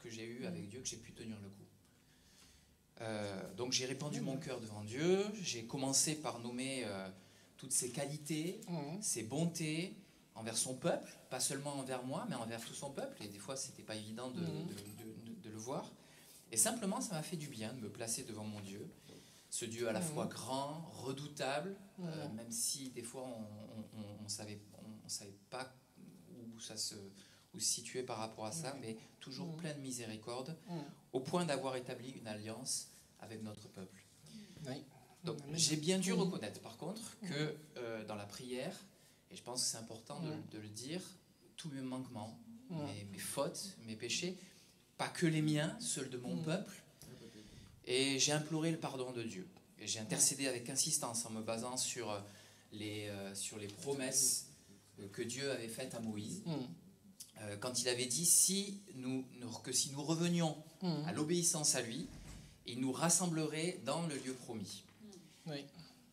que j'ai eu avec Dieu, que j'ai pu tenir le coup. Donc j'ai répandu mon cœur devant Dieu, j'ai commencé par nommer toutes ses qualités, ses bontés envers son peuple, pas seulement envers moi, mais envers tout son peuple, et des fois c'était pas évident de le voir. Et simplement, ça m'a fait du bien de me placer devant mon Dieu. Ce Dieu à la fois grand, redoutable, même si des fois on savait pas où se situer par rapport à ça, mais toujours plein de miséricorde, au point d'avoir établi une alliance avec notre peuple. Oui. Donc j'ai bien dû reconnaître par contre que dans la prière, et je pense que c'est important de le dire, tous mes manquements, mes fautes, mes péchés, pas que les miens, ceux de mon peuple, et j'ai imploré le pardon de Dieu. Et j'ai intercédé avec insistance en me basant sur les promesses que Dieu avait faites à Moïse. Quand il avait dit que si nous revenions à l'obéissance à lui, il nous rassemblerait dans le lieu promis. Oui.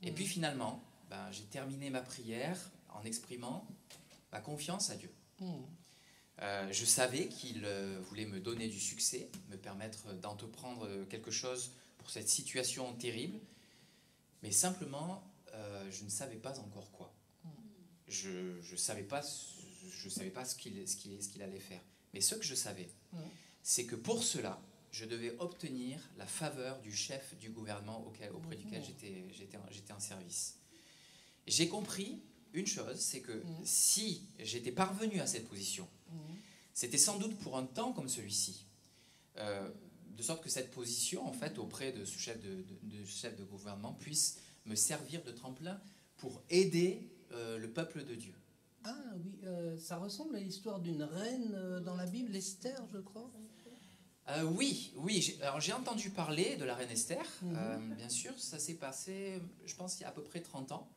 Et puis finalement, j'ai terminé ma prière en exprimant ma confiance à Dieu. Je savais qu'il voulait me donner du succès, me permettre d'entreprendre quelque chose pour cette situation terrible, mais simplement, je ne savais pas encore quoi. Je ne savais pas ce qu'il allait faire. Mais ce que je savais, c'est que pour cela, je devais obtenir la faveur du chef du gouvernement auprès duquel j'étais en service. J'ai compris une chose, c'est que si j'étais parvenu à cette position, c'était sans doute pour un temps comme celui-ci. De sorte que cette position, en fait, auprès de ce chef de gouvernement, puisse me servir de tremplin pour aider le peuple de Dieu. Ah oui, ça ressemble à l'histoire d'une reine dans la Bible, Esther, je crois. Oui. Alors j'ai entendu parler de la reine Esther, bien sûr. Ça s'est passé, je pense, il y a à peu près 30 ans,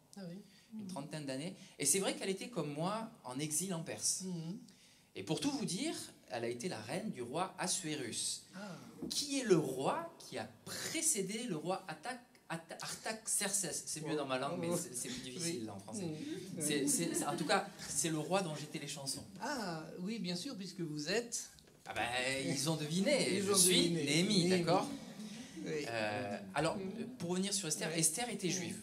une trentaine d'années. Et c'est vrai qu'elle était comme moi en exil en Perse. Et pour tout vous dire, elle a été la reine du roi Assuérus, qui est le roi qui a précédé le roi Artaxerxès. C'est mieux dans ma langue, mais c'est plus difficile en français. En tout cas, c'est le roi dont j'étais les chansons. Ah oui, bien sûr, puisque vous êtes... Ils ont deviné, je suis Néhémie, d'accord. Alors, pour revenir sur Esther, Esther était juive.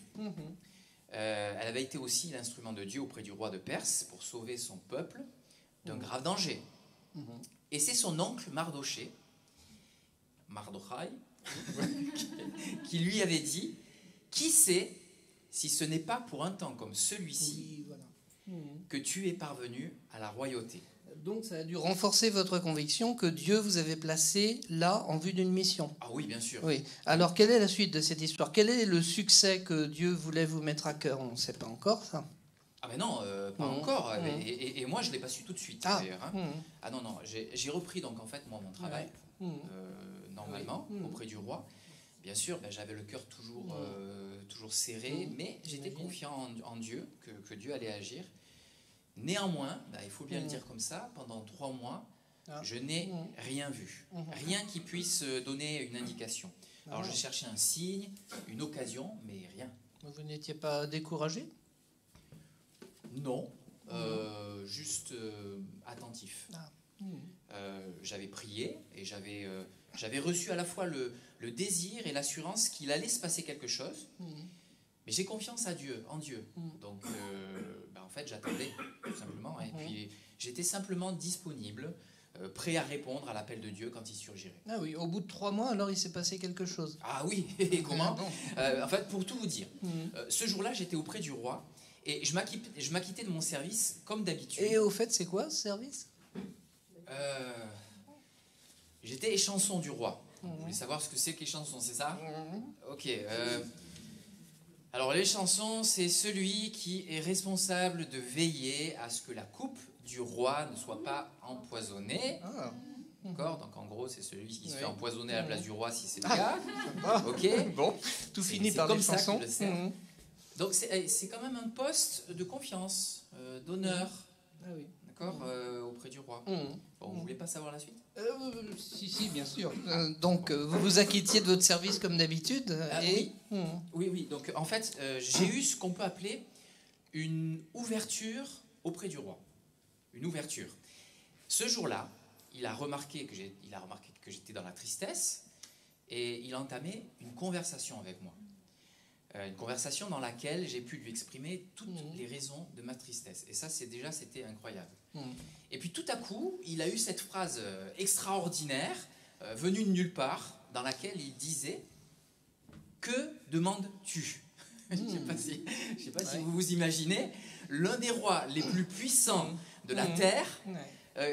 Elle avait été aussi l'instrument de Dieu auprès du roi de Perse pour sauver son peuple d'un grave danger. Et c'est son oncle Mardochai, qui lui avait dit, qui sait si ce n'est pas pour un temps comme celui-ci que tu es parvenu à la royauté. Donc ça a dû renforcer votre conviction que Dieu vous avait placé là en vue d'une mission. Ah oui, bien sûr. Oui. Alors quelle est la suite de cette histoire? Quel est le succès que Dieu voulait vous mettre à cœur? On ne sait pas encore ça. Ah mais non, pas encore. Et moi, je ne l'ai pas su tout de suite, d'ailleurs. Ah non, j'ai repris donc en fait moi mon travail, normalement, auprès du roi. Bien sûr, j'avais le cœur toujours serré, mais j'étais confiant en Dieu, que Dieu allait agir. Néanmoins, il faut bien le dire comme ça, pendant 3 mois, je n'ai rien vu. Rien qui puisse donner une indication. Alors je cherchais un signe, une occasion, mais rien. Vous n'étiez pas découragé? Non, juste attentif. J'avais prié et j'avais reçu à la fois le désir et l'assurance qu'il allait se passer quelque chose. Mais j'ai confiance en Dieu. Donc, en fait, j'attendais, tout simplement. Et puis, j'étais simplement disponible, prêt à répondre à l'appel de Dieu quand il surgirait. Ah oui, au bout de 3 mois, alors il s'est passé quelque chose. Ah oui, et comment en fait, pour tout vous dire, ce jour-là, j'étais auprès du roi et je m'acquittais de mon service comme d'habitude. Et au fait, c'est quoi ce service? J'étais échanson du roi. Vous voulez savoir ce que c'est qu'échanson, c'est ça? Ok. Alors, l'échanson, c'est celui qui est responsable de veiller à ce que la coupe du roi ne soit pas empoisonnée. D'accord? Donc, en gros, c'est celui qui se fait empoisonner à la place du roi, si c'est le cas. Ok? Bon, tout finit par comme des ça chansons. qu'il le sert. Donc, c'est quand même un poste de confiance, d'honneur. Ah oui. D'accord, auprès du roi. Bon, vous voulez pas savoir la suite? Si, bien sûr. Donc, vous vous acquittiez de votre service comme d'habitude et... Oui. Donc, en fait, j'ai eu ce qu'on peut appeler une ouverture auprès du roi. Une ouverture. Ce jour-là, il a remarqué que j'étais dans la tristesse et il a entamé une conversation avec moi. Une conversation dans laquelle j'ai pu lui exprimer toutes les raisons de ma tristesse. Et ça, c'était incroyable. Et puis tout à coup, il a eu cette phrase extraordinaire venue de nulle part, dans laquelle il disait « Que demandes-tu » Je ne sais pas si vous vous imaginez, l'un des rois les plus puissants de la terre,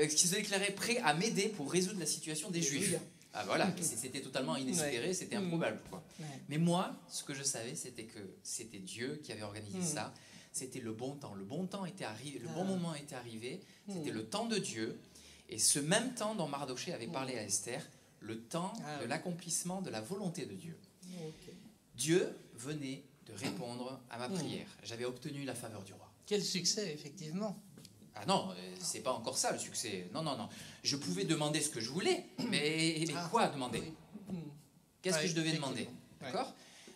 qui se déclarait prêt à m'aider pour résoudre la situation des Juifs. Ah voilà, c'était totalement inespéré, c'était improbable, quoi. Mais moi, ce que je savais, c'était que c'était Dieu qui avait organisé ça. C'était le bon temps. Le bon temps était arrivé, le bon moment était arrivé. C'était le temps de Dieu. Et ce même temps dont Mardochée avait parlé à Esther, le temps de l'accomplissement de la volonté de Dieu. Dieu venait de répondre à ma prière. J'avais obtenu la faveur du roi. Quel succès, effectivement. Ah non, c'est pas encore ça le succès. Non. Je pouvais demander ce que je voulais, mais quoi demander? Qu'est-ce que je devais demander? D'accord?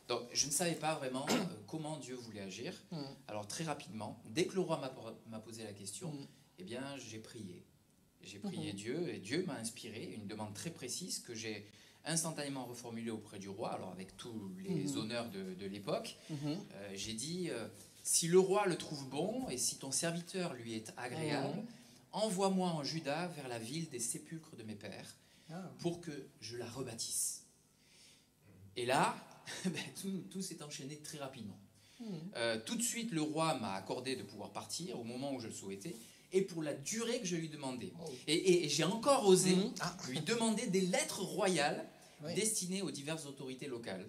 Donc, je ne savais pas vraiment comment Dieu voulait agir. Alors, très rapidement, dès que le roi m'a posé la question, eh bien, j'ai prié. J'ai prié Dieu, et Dieu m'a inspiré une demande très précise que j'ai instantanément reformulée auprès du roi, alors avec tous les honneurs de l'époque. J'ai dit, si le roi le trouve bon, et si ton serviteur lui est agréable, envoie-moi en Juda vers la ville des sépulcres de mes pères, pour que je la rebâtisse. Et là, tout s'est enchaîné très rapidement. Tout de suite, le roi m'a accordé de pouvoir partir au moment où je le souhaitais, et pour la durée que je lui demandais. Et j'ai encore osé lui demander des lettres royales destinées aux diverses autorités locales,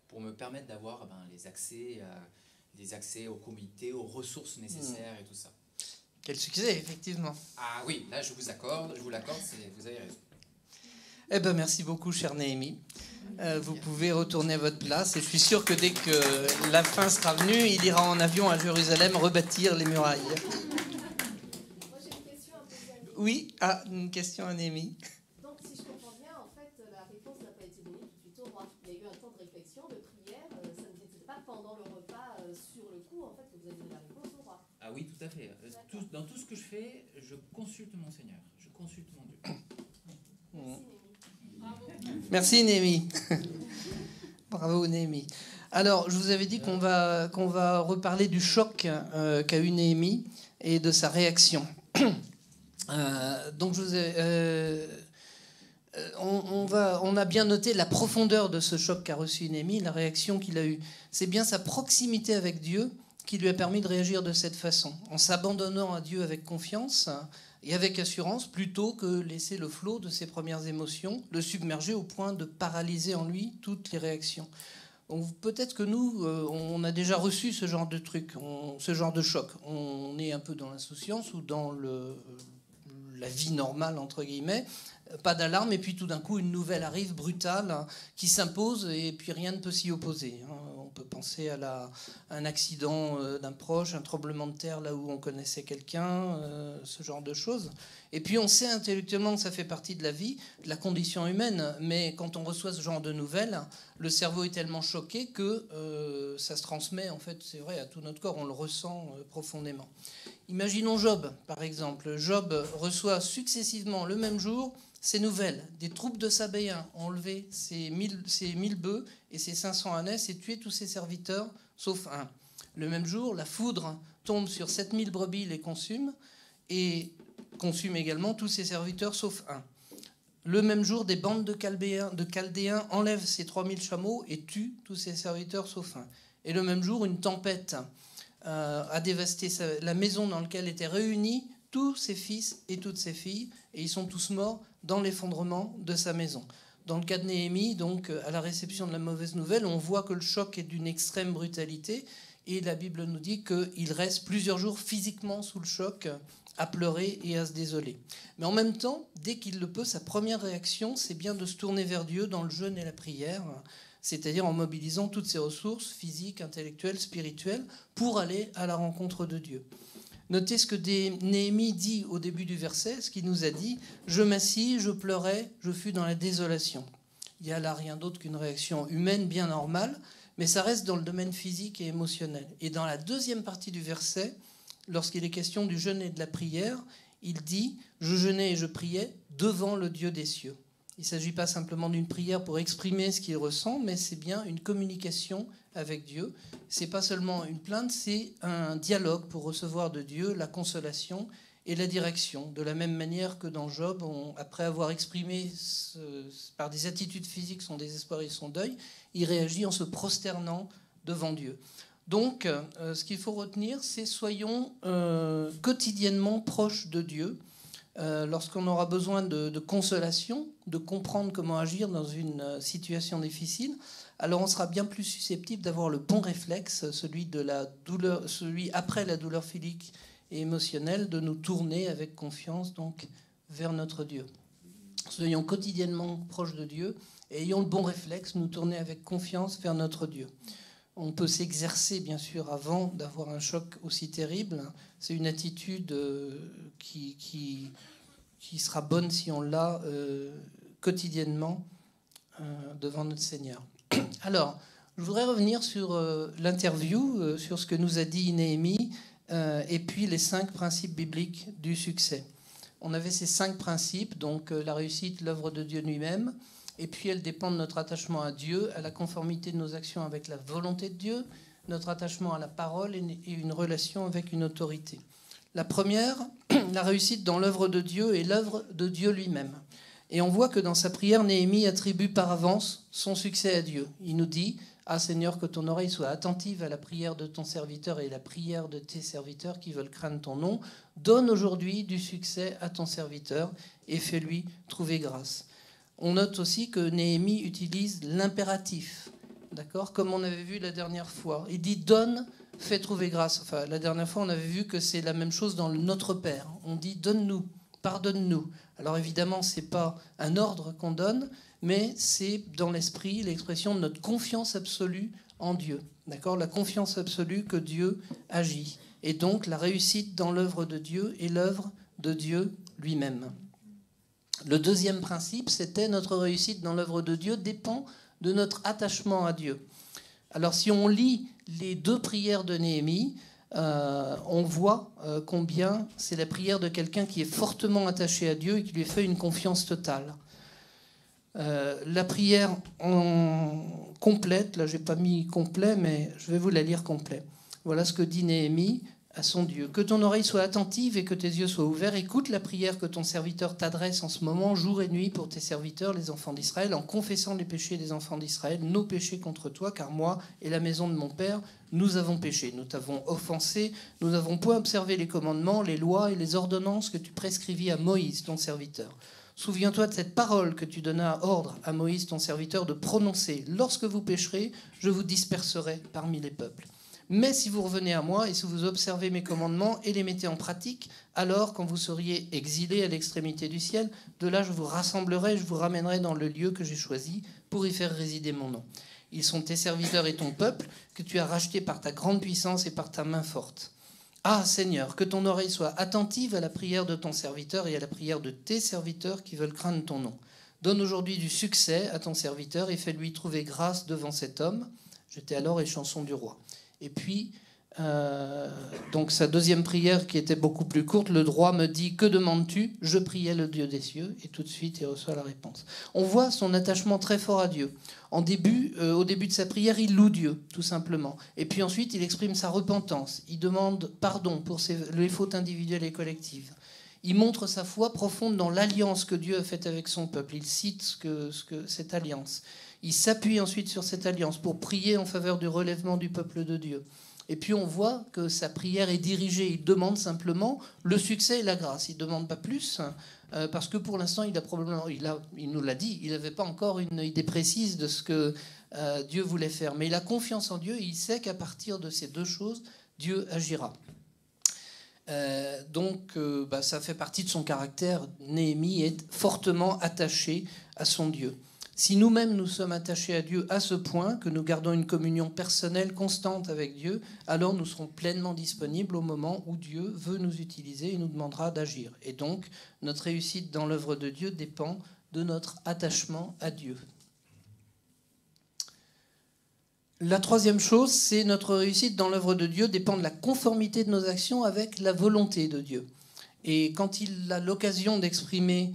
pour me permettre d'avoir les accès aux comités, aux ressources nécessaires et tout ça. Quel succès, effectivement. Ah oui, là je vous l'accorde, vous avez raison. Eh bien, merci beaucoup, cher Néhémie. Vous pouvez retourner à votre place et je suis sûr que dès que la fin sera venue, il ira en avion à Jérusalem rebâtir les murailles. Moi, j'ai une question à poser à Néhémie. Oui, une question à Néhémie. Donc, si je comprends bien, en fait, la réponse n'a pas été donnée tout de suite au roi. Il y a eu un temps de réflexion, de prière. Ça ne n'était pas pendant le repas, sur le coup, en fait, que vous avez donné la réponse au roi. Ah oui, tout à fait. Dans tout ce que je fais, je consulte mon Seigneur. Je consulte mon Dieu. Merci Néhémie. Bravo Néhémie. Alors, je vous avais dit qu'on va reparler du choc qu'a eu Néhémie et de sa réaction. Donc, on a bien noté la profondeur de ce choc qu'a reçu Néhémie, la réaction qu'il a eue. C'est bien sa proximité avec Dieu qui lui a permis de réagir de cette façon, en s'abandonnant à Dieu avec confiance et avec assurance, plutôt que laisser le flot de ses premières émotions le submerger au point de paralyser en lui toutes les réactions. Donc peut-être que nous, on a déjà reçu ce genre de truc, ce genre de choc. On est un peu dans l'insouciance ou dans la vie normale, entre guillemets, pas d'alarme, et puis tout d'un coup, une nouvelle arrive, brutale, qui s'impose, et puis rien ne peut s'y opposer. On peut penser à un accident d'un proche, un tremblement de terre là où on connaissait quelqu'un, ce genre de choses. Et puis on sait intellectuellement que ça fait partie de la vie, de la condition humaine, mais quand on reçoit ce genre de nouvelles, le cerveau est tellement choqué que ça se transmet, en fait, c'est vrai, à tout notre corps, on le ressent profondément. Imaginons Job, par exemple. Job reçoit successivement le même jour ces nouvelles. Des troupes de Sabéens ont enlevé ses 1000 bœufs et ses 500 ânesses et tué tous ses serviteurs, sauf un. Le même jour, la foudre tombe sur 7000 brebis, les consume, et consume également tous ses serviteurs, sauf un. Le même jour, des bandes de Chaldéens enlèvent ses 3000 chameaux et tuent tous ses serviteurs, sauf un. Et le même jour, une tempête a dévasté la maison dans laquelle étaient réunis tous ses fils et toutes ses filles, et ils sont tous morts dans l'effondrement de sa maison. Dans le cas de Néhémie, donc, à la réception de la mauvaise nouvelle, on voit que le choc est d'une extrême brutalité, et la Bible nous dit qu'il reste plusieurs jours physiquement sous le choc, à pleurer et à se désoler. Mais en même temps, dès qu'il le peut, sa première réaction, c'est bien de se tourner vers Dieu dans le jeûne et la prière, c'est-à-dire en mobilisant toutes ses ressources physiques, intellectuelles, spirituelles, pour aller à la rencontre de Dieu. Notez ce que Néhémie dit au début du verset, ce qu'il nous a dit « Je m'assis, je pleurais, je fus dans la désolation ». Il n'y a là rien d'autre qu'une réaction humaine bien normale, mais ça reste dans le domaine physique et émotionnel. Et dans la deuxième partie du verset, lorsqu'il est question du jeûne et de la prière, il dit « Je jeûnais et je priais devant le Dieu des cieux ». Il ne s'agit pas simplement d'une prière pour exprimer ce qu'il ressent, mais c'est bien une communication avec Dieu. Ce n'est pas seulement une plainte, c'est un dialogue pour recevoir de Dieu la consolation et la direction. De la même manière que dans Job, après avoir exprimé par des attitudes physiques son désespoir et son deuil, il réagit en se prosternant devant Dieu. Donc, ce qu'il faut retenir, c'est soyons quotidiennement proches de Dieu. Lorsqu'on aura besoin de consolation, de comprendre comment agir dans une situation difficile, alors on sera bien plus susceptible d'avoir le bon réflexe, celui de la douleur, celui après la douleur physique et émotionnelle, de nous tourner avec confiance donc vers notre Dieu. Soyons quotidiennement proches de Dieu et ayons le bon réflexe, nous tourner avec confiance vers notre Dieu. On peut s'exercer, bien sûr, avant d'avoir un choc aussi terrible. C'est une attitude qui sera bonne si on l'a quotidiennement devant notre Seigneur. Alors, je voudrais revenir sur l'interview, sur ce que nous a dit Néhémie, et puis les 5 principes bibliques du succès. On avait ces 5 principes, donc la réussite, l'œuvre de Dieu lui-même, et puis elle dépend de notre attachement à Dieu, à la conformité de nos actions avec la volonté de Dieu, notre attachement à la parole et une relation avec une autorité. La première, la réussite dans l'œuvre de Dieu et l'œuvre de Dieu lui-même. Et on voit que dans sa prière, Néhémie attribue par avance son succès à Dieu. Il nous dit « Ah Seigneur, que ton oreille soit attentive à la prière de ton serviteur et à la prière de tes serviteurs qui veulent craindre ton nom. Donne aujourd'hui du succès à ton serviteur et fais-lui trouver grâce. » On note aussi que Néhémie utilise l'impératif, d'accord, comme on avait vu la dernière fois. Il dit « donne, fais trouver grâce ». Enfin, la dernière fois, on avait vu que c'est la même chose dans le Notre Père. On dit « donne-nous, pardonne-nous ». Alors évidemment, ce n'est pas un ordre qu'on donne, mais c'est dans l'esprit l'expression de notre confiance absolue en Dieu. D'accord ? La confiance absolue que Dieu agit. Et donc la réussite dans l'œuvre de Dieu et l'œuvre de Dieu lui-même. Le deuxième principe, c'était notre réussite dans l'œuvre de Dieu dépend de notre attachement à Dieu. Alors si on lit les 2 prières de Néhémie, on voit combien c'est la prière de quelqu'un qui est fortement attaché à Dieu et qui lui fait une confiance totale. La prière complète, là j'ai pas mis complet, mais je vais vous la lire complet. Voilà ce que dit Néhémie à son Dieu. Que ton oreille soit attentive et que tes yeux soient ouverts. Écoute la prière que ton serviteur t'adresse en ce moment, jour et nuit, pour tes serviteurs, les enfants d'Israël, en confessant les péchés des enfants d'Israël, nos péchés contre toi, car moi et la maison de mon Père, nous avons péché. Nous t'avons offensé, nous n'avons point observé les commandements, les lois et les ordonnances que tu prescrivis à Moïse, ton serviteur. Souviens-toi de cette parole que tu donnas ordre à Moïse, ton serviteur, de prononcer. Lorsque vous pécherez, je vous disperserai parmi les peuples. Mais si vous revenez à moi et si vous observez mes commandements et les mettez en pratique, alors quand vous seriez exilés à l'extrémité du ciel, de là je vous rassemblerai et je vous ramènerai dans le lieu que j'ai choisi pour y faire résider mon nom. Ils sont tes serviteurs et ton peuple que tu as racheté par ta grande puissance et par ta main forte. Ah Seigneur, que ton oreille soit attentive à la prière de ton serviteur et à la prière de tes serviteurs qui veulent craindre ton nom. Donne aujourd'hui du succès à ton serviteur et fais-lui trouver grâce devant cet homme. J'étais alors les chansons du roi. Et puis, donc sa deuxième prière qui était beaucoup plus courte, le droit me dit « Que demandes-tu » Je priais le Dieu des cieux et tout de suite il reçoit la réponse. On voit son attachement très fort à Dieu. Au début de sa prière, il loue Dieu, tout simplement. Et puis ensuite, il exprime sa repentance. Il demande pardon pour les fautes individuelles et collectives. Il montre sa foi profonde dans l'alliance que Dieu a faite avec son peuple. Il cite cette alliance. Il s'appuie ensuite sur cette alliance pour prier en faveur du relèvement du peuple de Dieu. Et puis on voit que sa prière est dirigée. Il demande simplement le succès et la grâce. Il ne demande pas plus, parce que pour l'instant, il nous l'a dit, il n'avait pas encore une idée précise de ce que Dieu voulait faire. Mais il a confiance en Dieu et il sait qu'à partir de ces 2 choses, Dieu agira. Donc ça fait partie de son caractère. Néhémie est fortement attaché à son Dieu. Si nous-mêmes nous sommes attachés à Dieu à ce point que nous gardons une communion personnelle constante avec Dieu, alors nous serons pleinement disponibles au moment où Dieu veut nous utiliser et nous demandera d'agir. Et donc, notre réussite dans l'œuvre de Dieu dépend de notre attachement à Dieu. La troisième chose, c'est notre réussite dans l'œuvre de Dieu dépend de la conformité de nos actions avec la volonté de Dieu. Et quand il a l'occasion d'exprimer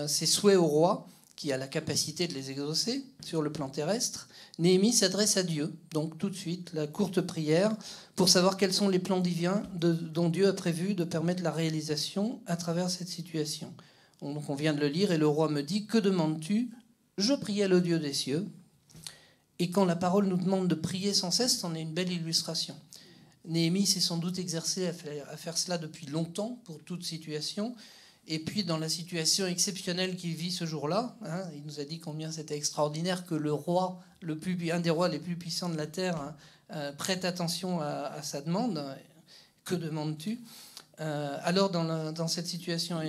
ses souhaits au roi, qui a la capacité de les exaucer sur le plan terrestre, Néhémie s'adresse à Dieu. Donc tout de suite, la courte prière pour savoir quels sont les plans divins dont Dieu a prévu de permettre la réalisation à travers cette situation. Donc on vient de le lire, et le roi me dit, que demandes-tu? Je priais le Dieu des cieux. Et quand la parole nous demande de prier sans cesse, c'en est une belle illustration. Néhémie s'est sans doute exercé à faire cela depuis longtemps pour toute situation. Et puis dans la situation exceptionnelle qu'il vit ce jour-là, il nous a dit combien c'était extraordinaire que le roi, un des rois les plus puissants de la terre, prête attention à sa demande. Que demandes-tu? Alors dans cette situation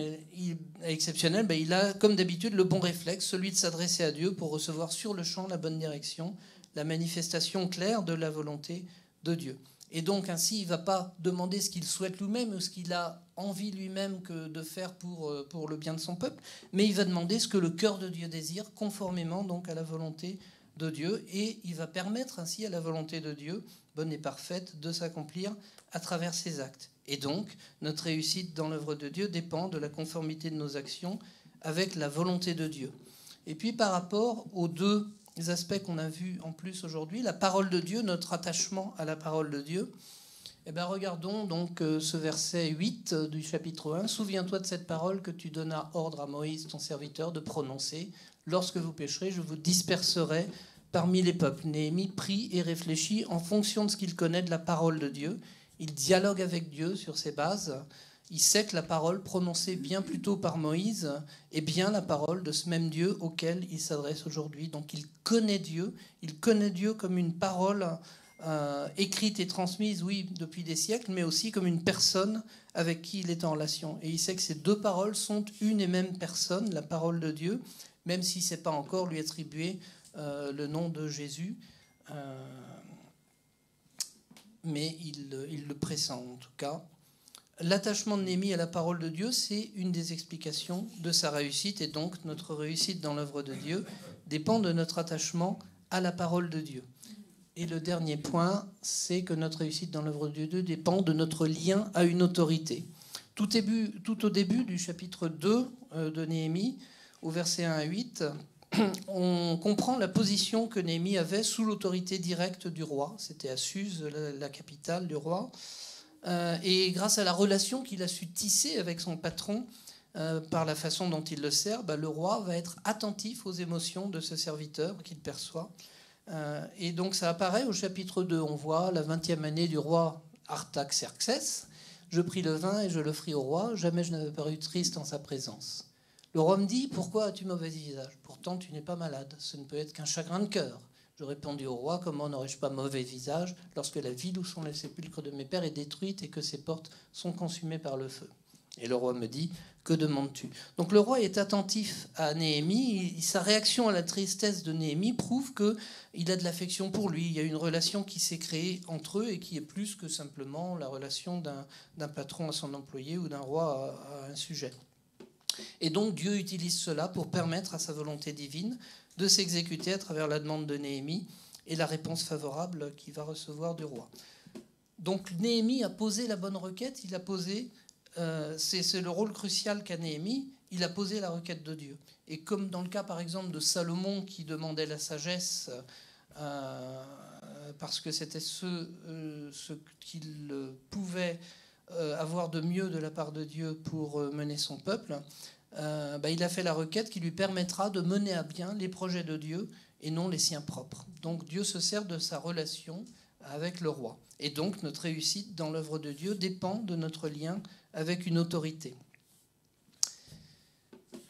exceptionnelle, il a comme d'habitude le bon réflexe, celui de s'adresser à Dieu pour recevoir sur le champ la bonne direction, la manifestation claire de la volonté de Dieu. Et donc ainsi, il ne va pas demander ce qu'il souhaite lui-même ou ce qu'il a envie lui-même de faire pour le bien de son peuple, mais il va demander ce que le cœur de Dieu désire, conformément donc à la volonté de Dieu, et il va permettre ainsi à la volonté de Dieu, bonne et parfaite, de s'accomplir à travers ses actes. Et donc, notre réussite dans l'œuvre de Dieu dépend de la conformité de nos actions avec la volonté de Dieu. Et puis par rapport aux deux aspects qu'on a vus en plus aujourd'hui, la parole de Dieu, notre attachement à la parole de Dieu, regardons donc ce verset 8 du chapitre 1. « Souviens-toi de cette parole que tu donnas ordre à Moïse, ton serviteur, de prononcer. Lorsque vous pécherez, je vous disperserai parmi les peuples. » Néhémie prie et réfléchit en fonction de ce qu'il connaît de la parole de Dieu. Il dialogue avec Dieu sur ses bases. Il sait que la parole prononcée bien plus tôt par Moïse est bien la parole de ce même Dieu auquel il s'adresse aujourd'hui. Donc il connaît Dieu comme une parole écrite et transmise, oui, depuis des siècles, mais aussi comme une personne avec qui il est en relation. Et il sait que ces deux paroles sont une et même personne, la parole de Dieu, même si ce n'est pas encore lui attribué le nom de Jésus. Mais il le pressent en tout cas. L'attachement de Néhémie à la parole de Dieu, c'est une des explications de sa réussite, et donc notre réussite dans l'œuvre de Dieu dépend de notre attachement à la parole de Dieu. Et le dernier point, c'est que notre réussite dans l'œuvre de Dieu dépend de notre lien à une autorité. Tout au début du chapitre 2 de Néhémie, au verset 1 à 8, on comprend la position que Néhémie avait sous l'autorité directe du roi. C'était à Suse, la capitale du roi. Et grâce à la relation qu'il a su tisser avec son patron, par la façon dont il le sert, le roi va être attentif aux émotions de ce serviteur qu'il perçoit. Et donc ça apparaît au chapitre 2. On voit la 20e année du roi Artaxerxès. Je pris le vin et je l'offris au roi. Jamais je n'avais paru triste en sa présence. Le roi me dit, pourquoi as-tu mauvais visage? Pourtant tu n'es pas malade. Ce ne peut être qu'un chagrin de cœur. Je répondis au roi, comment n'aurais-je pas mauvais visage lorsque la ville où sont les sépulcres de mes pères est détruite et que ses portes sont consumées par le feu? Et le roi me dit, que demandes-tu? Donc le roi est attentif à Néhémie. Sa réaction à la tristesse de Néhémie prouve qu'il a de l'affection pour lui. Il y a une relation qui s'est créée entre eux et qui est plus que simplement la relation d'un patron à son employé ou d'un roi à un sujet. Et donc Dieu utilise cela pour permettre à sa volonté divine de s'exécuter à travers la demande de Néhémie et la réponse favorable qu'il va recevoir du roi. Donc Néhémie a posé la bonne requête, il a posé, c'est le rôle crucial qu'a Néhémie, il a posé la requête de Dieu. Et comme dans le cas par exemple de Salomon qui demandait la sagesse, parce que c'était ce qu'il pouvait avoir de mieux de la part de Dieu pour mener son peuple, il a fait la requête qui lui permettra de mener à bien les projets de Dieu et non les siens propres. Donc Dieu se sert de sa relation avec le roi. Et donc notre réussite dans l'œuvre de Dieu dépend de notre lien avec une autorité.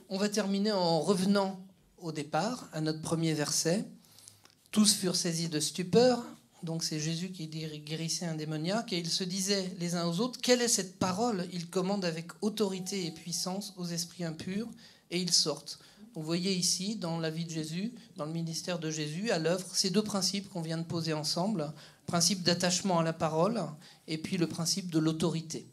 On va terminer en revenant au départ, à notre premier verset. Tous furent saisis de stupeur. Donc c'est Jésus qui guérissait un démoniaque, et ils se disaient les uns aux autres, quelle est cette parole? Il commande avec autorité et puissance aux esprits impurs, et ils sortent. Vous voyez ici, dans la vie de Jésus, dans le ministère de Jésus, à l'œuvre, ces deux principes qu'on vient de poser ensemble, le principe d'attachement à la parole, et puis le principe de l'autorité.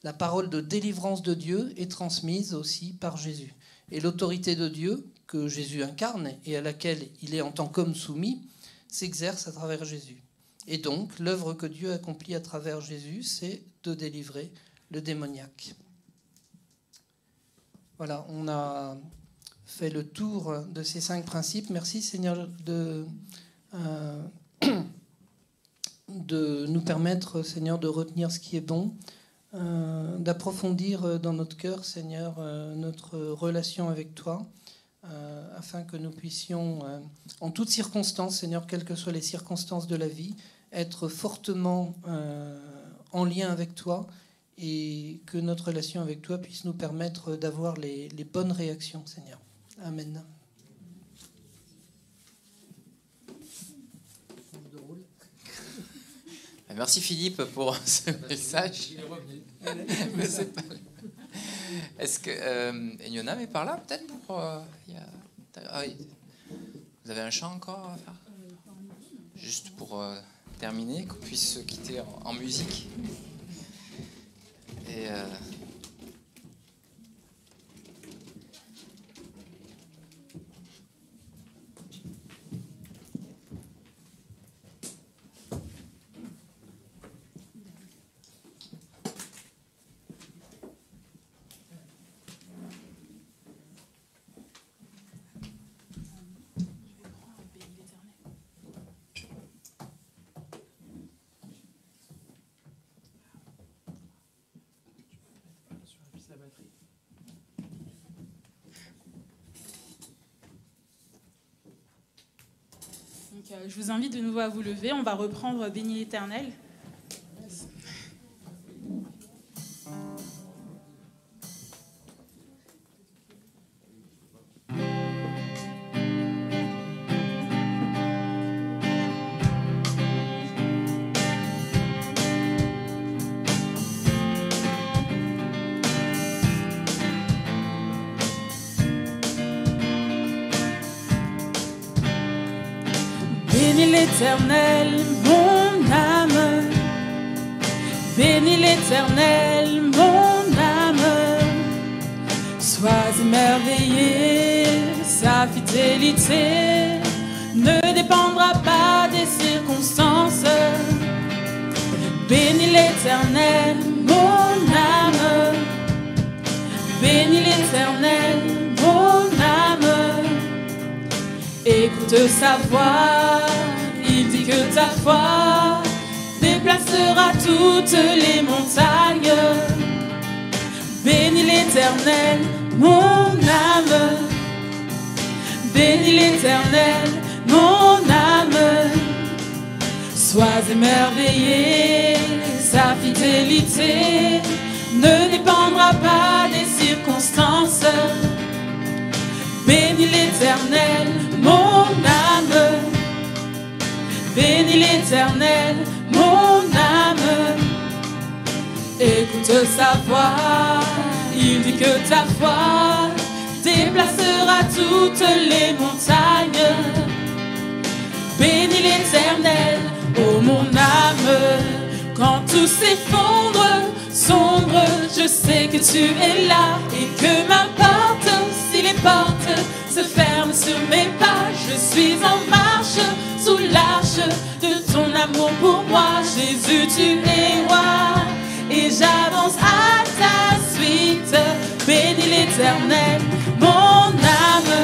La parole de délivrance de Dieu est transmise aussi par Jésus. Et l'autorité de Dieu, que Jésus incarne, et à laquelle il est en tant qu'homme soumis, s'exerce à travers Jésus. Et donc, l'œuvre que Dieu accomplit à travers Jésus, c'est de délivrer le démoniaque. Voilà, on a fait le tour de ces 5 principes. Merci Seigneur de nous permettre, Seigneur, de retenir ce qui est bon, d'approfondir dans notre cœur, Seigneur, notre relation avec toi, afin que nous puissions, en toutes circonstances, Seigneur, quelles que soient les circonstances de la vie, être fortement en lien avec toi, et que notre relation avec toi puisse nous permettre d'avoir les bonnes réactions, Seigneur. Amen. Merci Philippe pour ce message. Il est revenu. Mais c'est pas... Est-ce que Yonam est par là peut-être pour Ah oui. Vous avez un chant encore à faire? Juste pour terminer, qu'on puisse se quitter en musique. Et je vous invite de nouveau à vous lever. On va reprendre Béni l'Éternel. Bénis l'Éternel, mon âme. Bénis l'Éternel, mon âme. Sois émerveillé, sa fidélité ne dépendra pas des circonstances. Bénis l'Éternel, mon âme. Bénis l'Éternel, mon âme. Écoute sa voix, il dit que ta foi déplacera toutes les montagnes. Bénis l'Éternel, mon âme. Bénis l'Éternel, mon âme. Sois émerveillé, sa fidélité ne dépendra pas des circonstances. Bénis l'Éternel, mon âme. Bénis l'Éternel, mon âme. Écoute sa voix, il dit que ta foi déplacera toutes les montagnes. Bénis l'Éternel, ô mon âme. Quand tout s'effondre, sombre, je sais que tu es là. Et que m'importe si les portes se ferment sur mes pas, je suis en marche sous l'arche de ton amour pour moi. Jésus, tu es roi et j'avance à ta suite. Bénis l'Éternel, mon âme.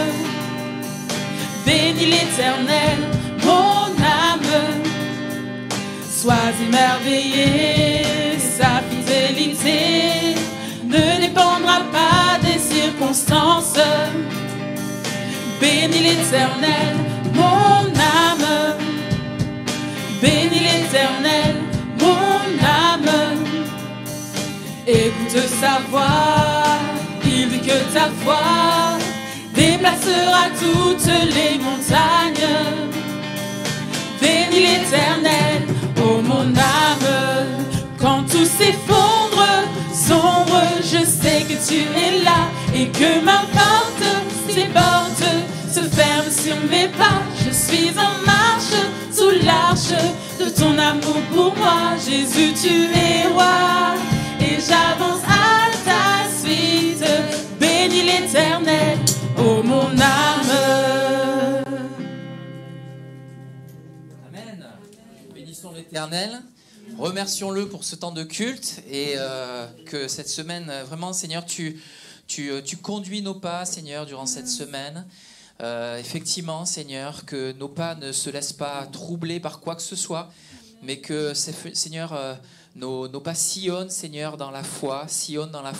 Bénis l'Éternel, mon âme. Sois émerveillé, sa fidélité ne dépendra pas des circonstances. Bénis l'Éternel, mon âme. Bénis l'Éternel, mon âme. Écoute sa voix, il dit que ta foi déplacera toutes les montagnes. Bénis l'Éternel, ô mon âme. Quand tout s'effondre, sombre, je sais que tu es là. Et que m'importe si les portes se ferment sur mes pas, je suis en marche sous l'arche de ton amour pour moi. Jésus, tu es roi et j'avance à ta suite. Bénis l'Éternel, ô mon âme. Amen. Bénissons l'Éternel. Remercions-le pour ce temps de culte et que cette semaine, vraiment, Seigneur, tu tu conduis nos pas, Seigneur, durant cette semaine. Effectivement, Seigneur, que nos pas ne se laissent pas troubler par quoi que ce soit, mais que, Seigneur, nos pas sillonnent, Seigneur, dans la foi,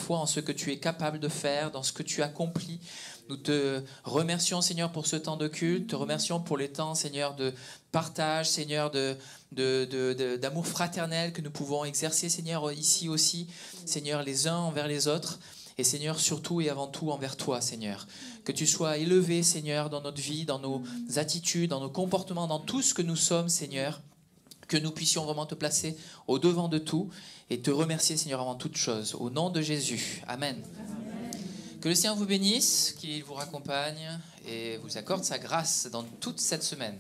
en ce que tu es capable de faire, dans ce que tu accomplis. Nous te remercions, Seigneur, pour ce temps de culte, te remercions pour les temps, Seigneur, de partage, Seigneur, d'amour fraternel que nous pouvons exercer, Seigneur, ici aussi, Seigneur, les uns envers les autres. Et Seigneur, surtout et avant tout envers toi, Seigneur. Que tu sois élevé, Seigneur, dans notre vie, dans nos attitudes, dans nos comportements, dans tout ce que nous sommes, Seigneur. Que nous puissions vraiment te placer au devant de tout et te remercier, Seigneur, avant toute chose. Au nom de Jésus. Amen. Que le Seigneur vous bénisse, qu'il vous raccompagne et vous accorde sa grâce dans toute cette semaine.